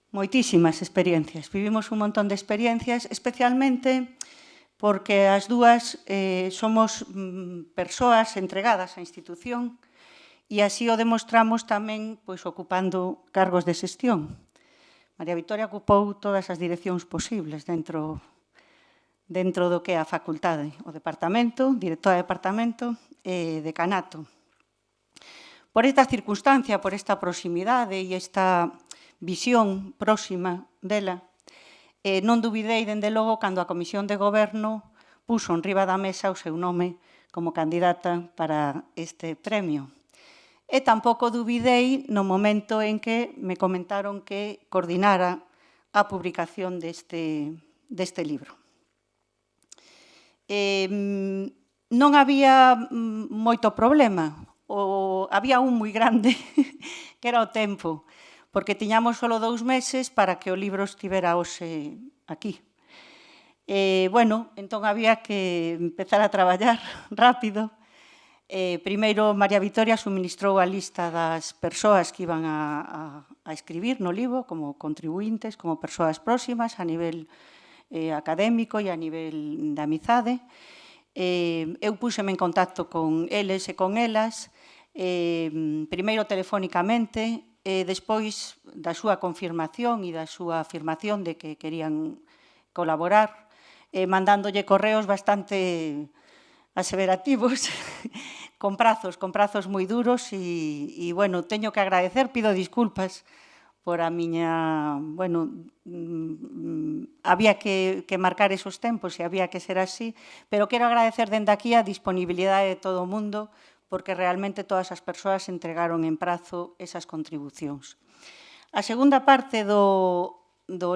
moitísimas experiencias. Vivimos un montón de experiencias, especialmente porque as dúas somos persoas entregadas á institución e así o demostramos tamén ocupando cargos de xestión. María Victoria ocupou todas as direccións posibles dentro do que é a facultade, o departamento, directora de departamento e decanato. Por esta circunstancia, por esta proximidade e esta visión próxima dela, non dubidei, dende logo, cando a Comisión de Goberno puxo enriba da mesa o seu nome como candidata para este premio. E tampouco dubidei no momento en que me comentaron que coordinara a publicación deste libro. Non había moito problema, había un moi grande, que era o tempo, porque tiñamos só 2 meses para que o libro estivera hoxe aquí. Entón había que empezar a traballar rápido. Primeiro, María Victoria suministrou a lista das persoas que iban a escribir no libro como contribuintes, como persoas próximas a nivel académico e a nivel de amizade. Eu púxeme en contacto con eles e con elas, primeiro telefónicamente, despois da súa confirmación e da súa afirmación de que querían colaborar, mandándolle correos bastante aseverativos, con prazos moi duros e, teño que agradecer, pido disculpas por a miña, había que marcar esos tempos e había que ser así, pero quero agradecer dende aquí a disponibilidade de todo o mundo, porque realmente todas as persoas entregaron en prazo esas contribucións. A segunda parte do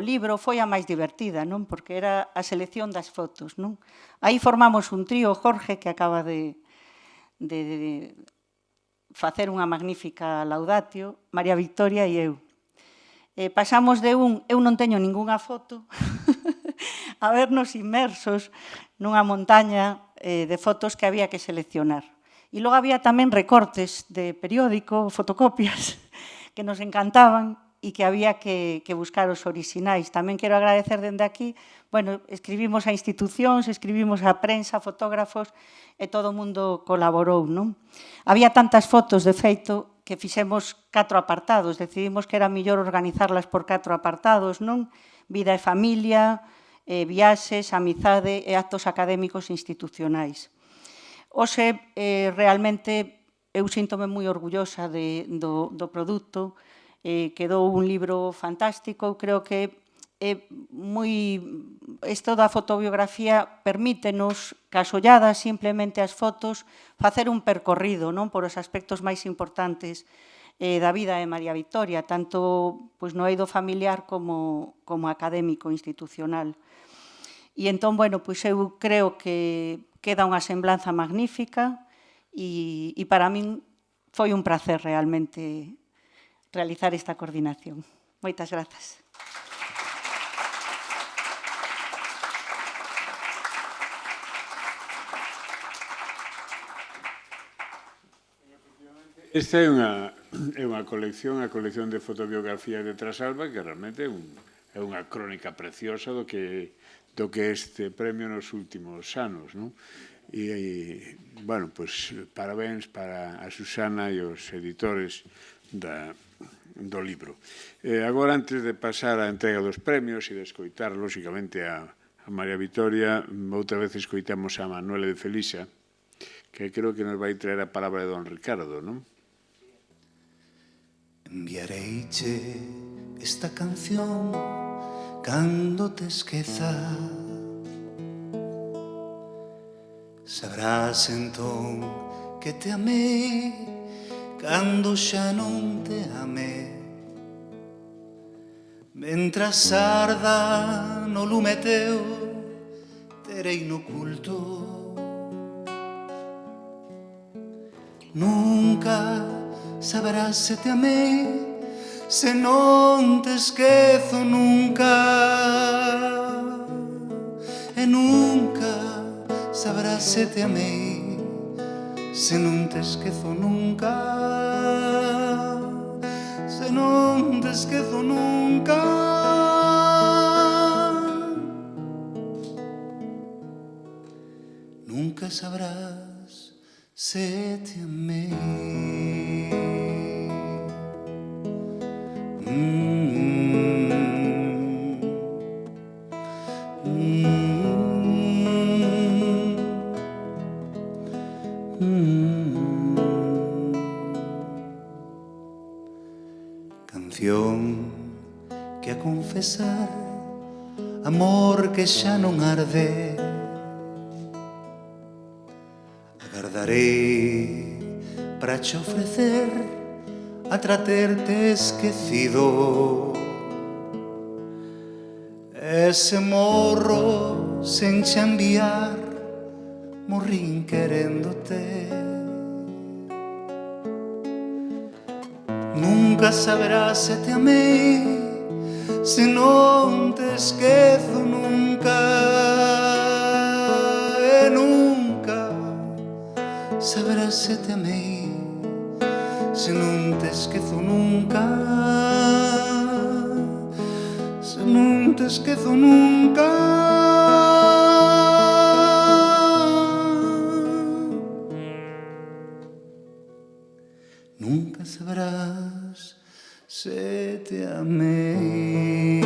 libro foi a máis divertida, non? Porque era a selección das fotos, non? Aí formamos un trío, Jorge, que acaba de facer unha magnífica laudatio, María Victoria e eu. Pasamos de eu non teño ningunha foto, a vernos inmersos nunha montaña de fotos que había que seleccionar. E logo había tamén recortes de periódico, fotocopias, que nos encantaban e que había que buscar os orixinais. Tamén quero agradecer dende aquí, escribimos a institucións, escribimos a prensa, fotógrafos, e todo o mundo colaborou, non? Había tantas fotos, de feito, que fixemos 4 apartados, decidimos que era mellor organizarlas por 4 apartados, non? Vida e familia, viaxes, amizade e actos académicos institucionais. Hoxe, realmente, eu síntome moi orgullosa do produto, quedou un libro fantástico, creo que isto da fotobiografía permítenos, casolladas simplemente as fotos, facer un percorrido por os aspectos máis importantes da vida de María Victoria, tanto no eido familiar como académico, institucional. E entón, eu creo que queda unha semblanza magnífica e para min foi un placer realmente realizar esta coordinación. Moitas grazas. Esta é unha colección, a colección de fotobiografías de Trasalba, que realmente é unha crónica preciosa do que este premio nos últimos anos, non? E, parabéns para a Susana e os editores do libro. Agora, antes de pasar á entrega dos premios e de escoitar, lóxicamente, a María Victoria, outra vez escoitamos a Manuela de Felixa, que creo que nos vai traer a palabra de don Ricardo, non? Enviareiche esta canción cando te esqueza. Sabrás entón que te amei cando xa non te amei. Mentras arda no lume teu terei no culto. Nunca saberás se te amei, se non te esquezo nunca. E nunca saberás se te amei, se non te esquezo nunca. Se non te esquezo nunca. Nunca sabrás se te amei. Canción que a confesar, amor que xa non arde. Agardarei para che ofrecer atra terte esquecido. Ese morro sen che enviar, morrín queréndote. Nunca saberás se te amei, se non te esquezo nunca. E nunca saberás se te amei, se non te esquezo nunca. Se non te esquezo nunca. Nunca sabrás se te amei.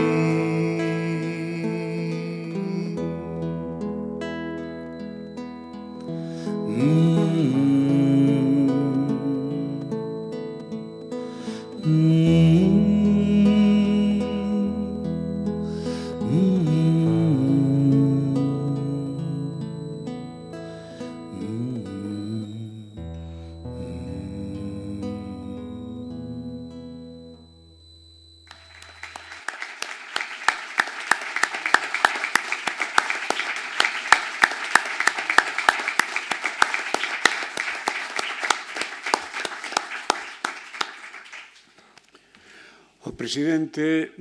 O presidente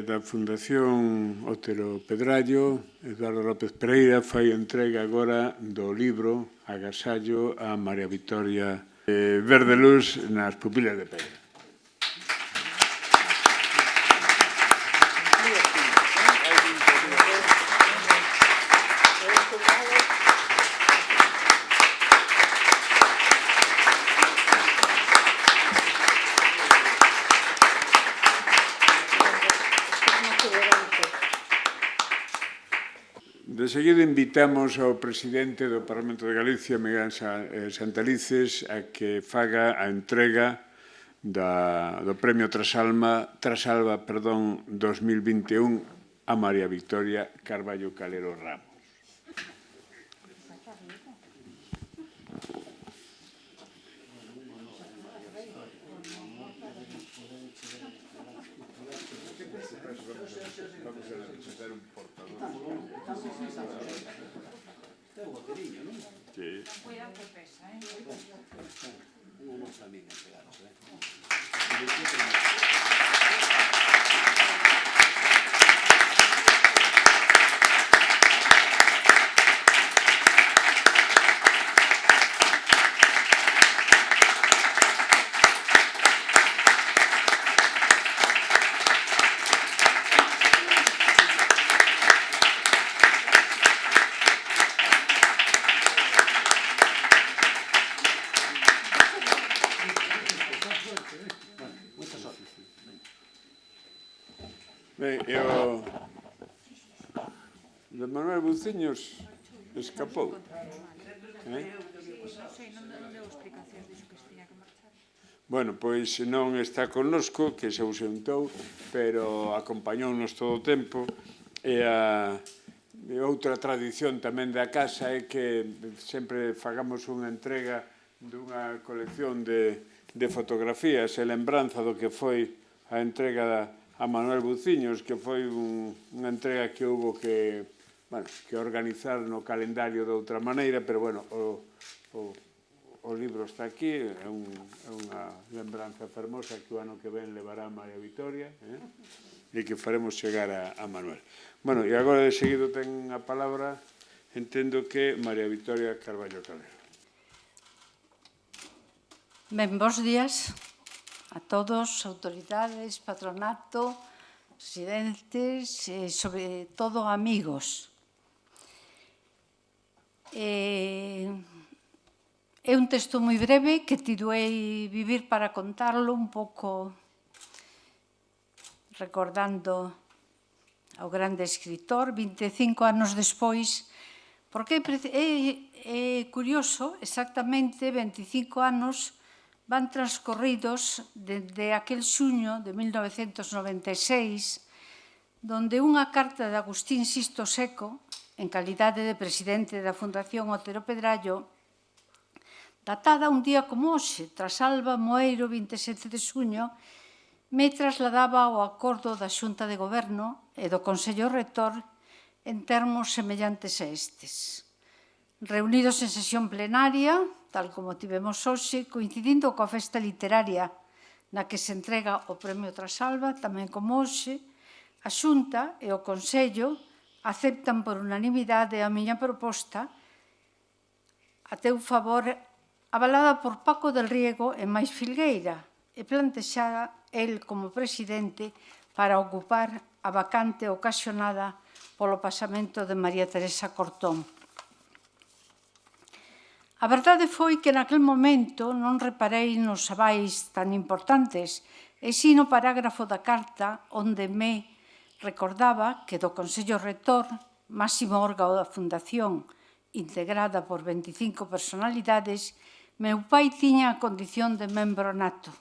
da Fundación Otero Pedrallo, Eduardo López Pereira, fai entrega agora do libro Agasallo a María Victoria Verdeluz nas pupilas de Pedra. De seguido invitamos ao presidente do Parlamento de Galicia, Miguel Santalices, a que faga a entrega do Premio Trasalba 2021 a María Victoria Carballo Calero Ramos. Cuidado que pesa, Ben, e o de Manuel Buciños escapou. Bueno, pois non está connosco, que se ausentou, pero acompañounos todo o tempo. E outra tradición tamén da casa é que sempre fagamos unha entrega dunha colección de fotografías e lembranza do que foi a entrega a Manuel Buciños, que foi unha entrega que houve que organizar no calendario de outra maneira, pero, bueno, o o libro está aquí, é unha lembranza fermosa que o ano que ven levará a María Vitoria e que faremos chegar a Manuel. Bueno, e agora de seguido ten a palabra, entendo que María Vitoria Carballo Calero. Ben, bons días a todos, autoridades, patronato, presidentes e, sobre todo, amigos. É un texto moi breve que tituei Vivir para contarlo, un pouco recordando ao grande escritor, 25 anos despois, porque é curioso, exactamente 25 anos van transcorridos desde aquel xuño de 1996, donde unha carta de Agustín Sisto Seco, en calidade de presidente da Fundación Otero Pedrallo, datada un día como hoxe, tras Alba Moeiro, 27 de xuño, me trasladaba ao acordo da Xunta de Goberno e do Consello Rector en termos semellantes a estes. Reunidos en sesión plenaria, tal como tivemos hoxe, coincidindo coa festa literaria na que se entrega o Premio Trasalba, tamén como hoxe, a Xunta e o Consello aceptan por unanimidade a miña proposta a teu favor, avalada por Paco del Riego e Mais Filgueira, e plantexada el como presidente para ocupar a vacante ocasionada polo pasamento de María Teresa Cortón. A verdade foi que naquel momento non reparei nos avais tan importantes, e si no parágrafo da carta onde me recordaba que do Consello Rector, máximo órgano da Fundación, integrada por 25 personalidades, meu pai tiña a condición de membro nato.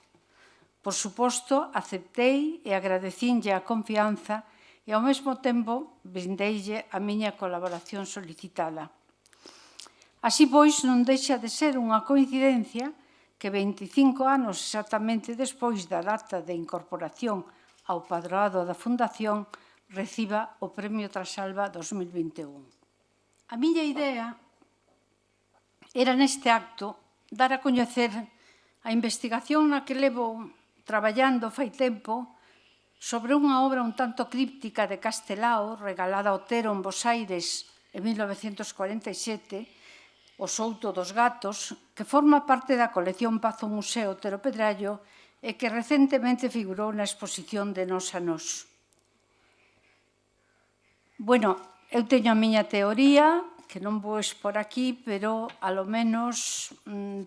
Por suposto, aceptei e agradecinlle a confianza e, ao mesmo tempo, brindeille a miña colaboración solicitada. Así, pois, non deixa de ser unha coincidencia que 25 anos exactamente despois da data de incorporación ao padroado da Fundación reciba o Premio Trasalba 2021. A miña idea era neste acto dar a coñecer a investigación na que levo traballando fai tempo sobre unha obra un tanto críptica de Castelao, regalada a Otero en Bos Aires en 1947, O Souto dos Gatos, que forma parte da colección Pazo Museo Otero Pedrallo e que recentemente figurou na exposición de Nós a Nós. Bueno, eu teño a miña teoría, que non vou expor aquí, pero, alo menos,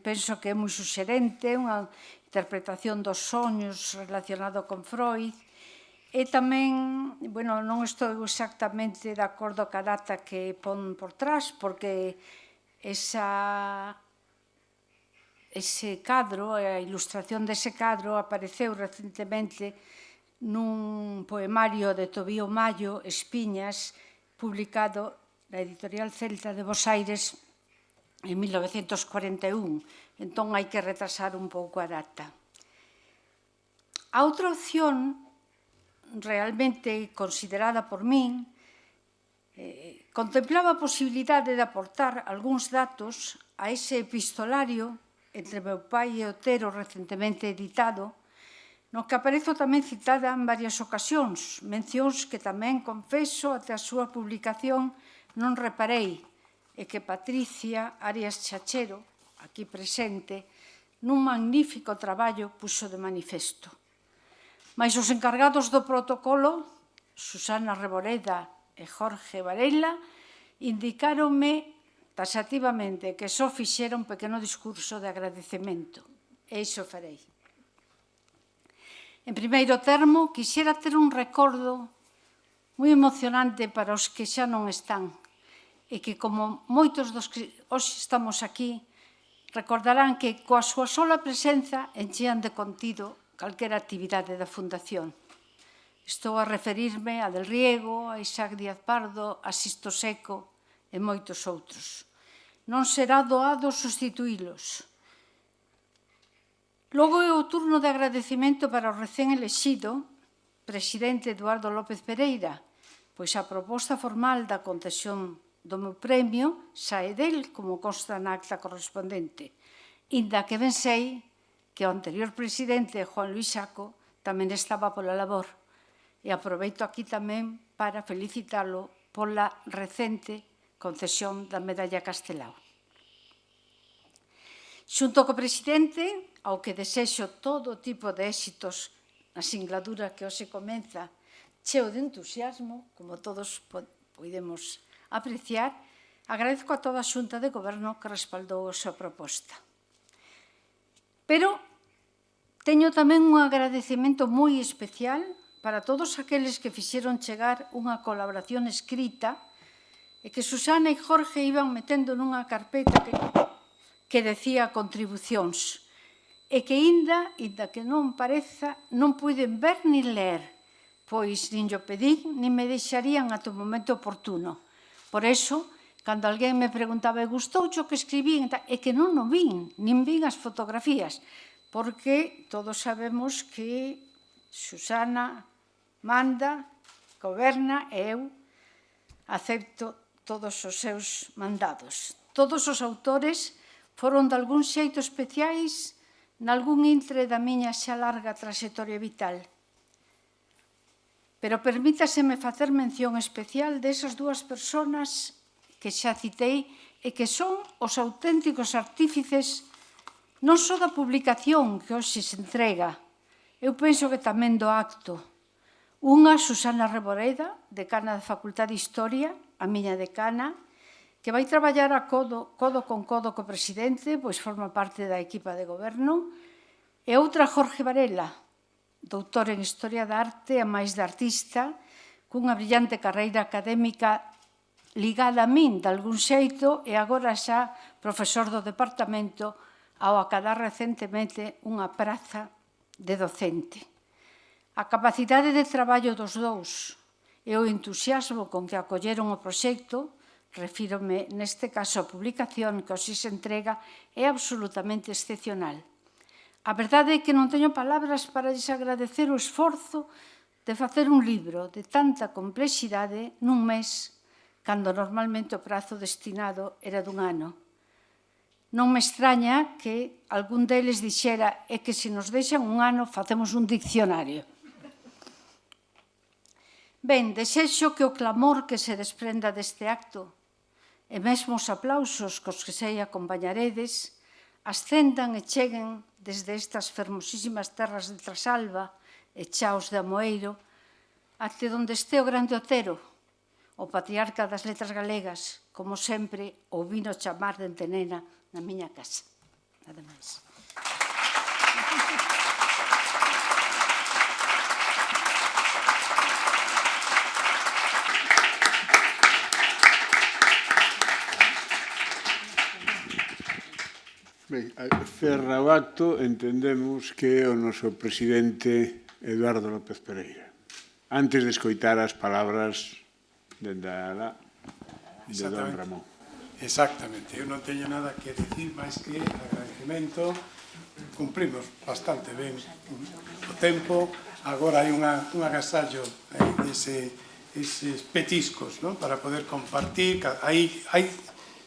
penso que é moi suxerente, unha interpretación dos soños relacionado con Freud, e tamén, bueno, non estou exactamente de acordo ca data que pon por trás, porque ese cadro, a ilustración dese cadro, apareceu recentemente nun poemario de Tobío Mallo, Espiñas, publicado na editorial Celta de Bos Aires en 1941. Entón, hai que retrasar un pouco a data. A outra opción, realmente considerada por min, contemplaba a posibilidade de aportar algúns datos a ese epistolario entre meu pai e Otero recentemente editado, no que aparezo tamén citada en varias ocasións, mencións que tamén, confeso, até a súa publicación non reparei, e que Patricia Arias Chachero, aquí presente, nun magnífico traballo puxo de manifesto. Mais os encargados do protocolo, Susana Reboreda e Jorge Varela, indicáronme taxativamente que só fixera un pequeno discurso de agradecemento. E iso farei. En primeiro termo, quixera ter un recordo moi emocionante para os que xa non están, e que, como moitos dos que hoxe estamos aquí, recordarán que coa súa sola presenza enchean de contido calquera actividade da Fundación. Estou a referirme a Del Riego, a Isaac Díaz Pardo, a Sisto Seco e moitos outros. Non será doado sustituílos. Logo é o turno de agradecemento para o recén elexido presidente Eduardo López Pereira, pois a proposta formal da concesión do meu premio sae del, como consta na acta correspondente. inda que ben sei que o anterior presidente, Juan Luis Saco, tamén estaba pola labor. E aproveito aquí tamén para felicitalo pola recente concesión da Medalla Castelao. Xunto co presidente, ao que desexo todo tipo de éxitos na singladura que hoxe comeza, cheo de entusiasmo, como todos podemos apreciar, agradezco a toda a Xunta de Goberno que respaldou a súa proposta. Pero teño tamén un agradecemento moi especial para todos aqueles que fixeron chegar unha colaboración escrita e que Susana e Jorge iban metendo nunha carpeta que decía contribucións e que inda que non pareza, non puiden ver nin ler, pois nin yo pedín, nin me deixarían ata o momento oportuno. Por eso, cando alguén me preguntaba, gustoucho o que escribín, é que non o vin, nin vin as fotografías, porque todos sabemos que Susana manda, goberna e eu acepto todos os seus mandados. Todos os autores foron de algún xeito especiais nalgún intre da miña xa larga traxectoria vital. Pero permítaseme facer mención especial desas dúas persoas que xa citei e que son os auténticos artífices non só da publicación que hoxe se entrega, eu penso que tamén do acto. Unha, Susana Reboreda, decana da Facultade de Historia, a miña decana, que vai traballar a codo con codo co presidente, pois forma parte da equipa de goberno, e outra, Jorge Varela, doutor en Historia da Arte, a máis de artista, cunha brillante carreira académica ligada a min, de algún xeito, e agora xa profesor do departamento, ao acadar recentemente unha praza de docente. A capacidade de traballo dos dous e o entusiasmo con que acolleron o proxecto, refírome neste caso a publicación que hoxe se entrega, é absolutamente excepcional. A verdade é que non teño palabras para lles agradecer o esforzo de facer un libro de tanta complexidade nun mes, cando normalmente o prazo destinado era dun ano. Non me extraña que algún deles dixera é que se nos deixan un ano facemos un diccionario. Ben, desexo que o clamor que se desprenda deste acto e mesmo os aplausos cos que sei acompañaredes ascendan e cheguen desde estas fermosísimas terras de Trasalba e Chaos de Amoeiro até onde este o grande Otero, o patriarca das letras galegas, como sempre o vino chamar dende nena na miña casa. Nada máis. Ben, cerra o acto, entendemos que é o noso presidente Eduardo López Pereira. Antes de escoitar as palabras de don Ramón. Exactamente, eu non teño nada que decir máis que agradecemento. Cumprimos bastante ben o tempo. Agora hai un agasallo deses petiscos, non? Para poder compartir. Hai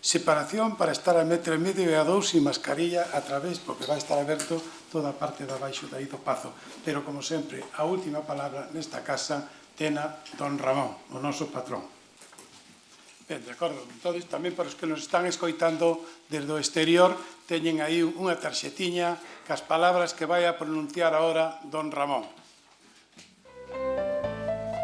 separación para estar a metro e medio e a dous sin mascarilla a través, porque vai estar aberto toda a parte de abaixo de aí do Pazo. Pero, como sempre, a última palabra nesta casa tena don Ramón, o noso patrón. Ben, de acordo, entonces, tamén para os que nos están escoitando desde o exterior, teñen aí unha tarxetiña cas palabras que vai a pronunciar agora don Ramón.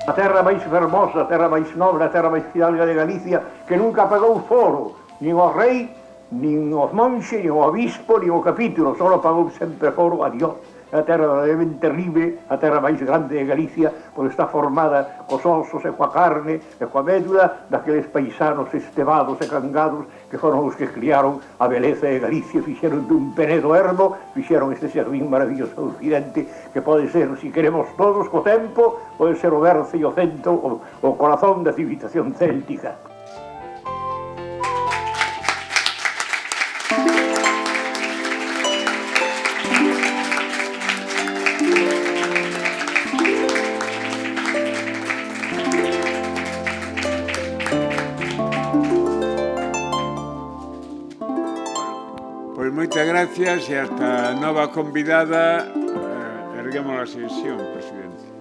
A terra máis fermosa, a terra máis nobre, a terra máis fidalga de Galicia, que nunca pagou foro, nin o rei, nin os monxes, nin o obispo, nin o capítulo, só pagou sempre foro a Dios. A terra verdadeiramente terrible, a terra máis grande de Galicia, pois está formada cos osos e coa carne e coa médula daqueles paisanos estebados e cangados que foron os que criaron a beleza de Galicia, fixeron dun Penedo Hermo, fixeron este xardín maravilloso do occidente, que pode ser, se queremos todos, co tempo, pode ser o berce e o centro, o corazón da civilización céltica. Pois moitas gracias e hasta nova convidada. Erguemos a sesión, presidente.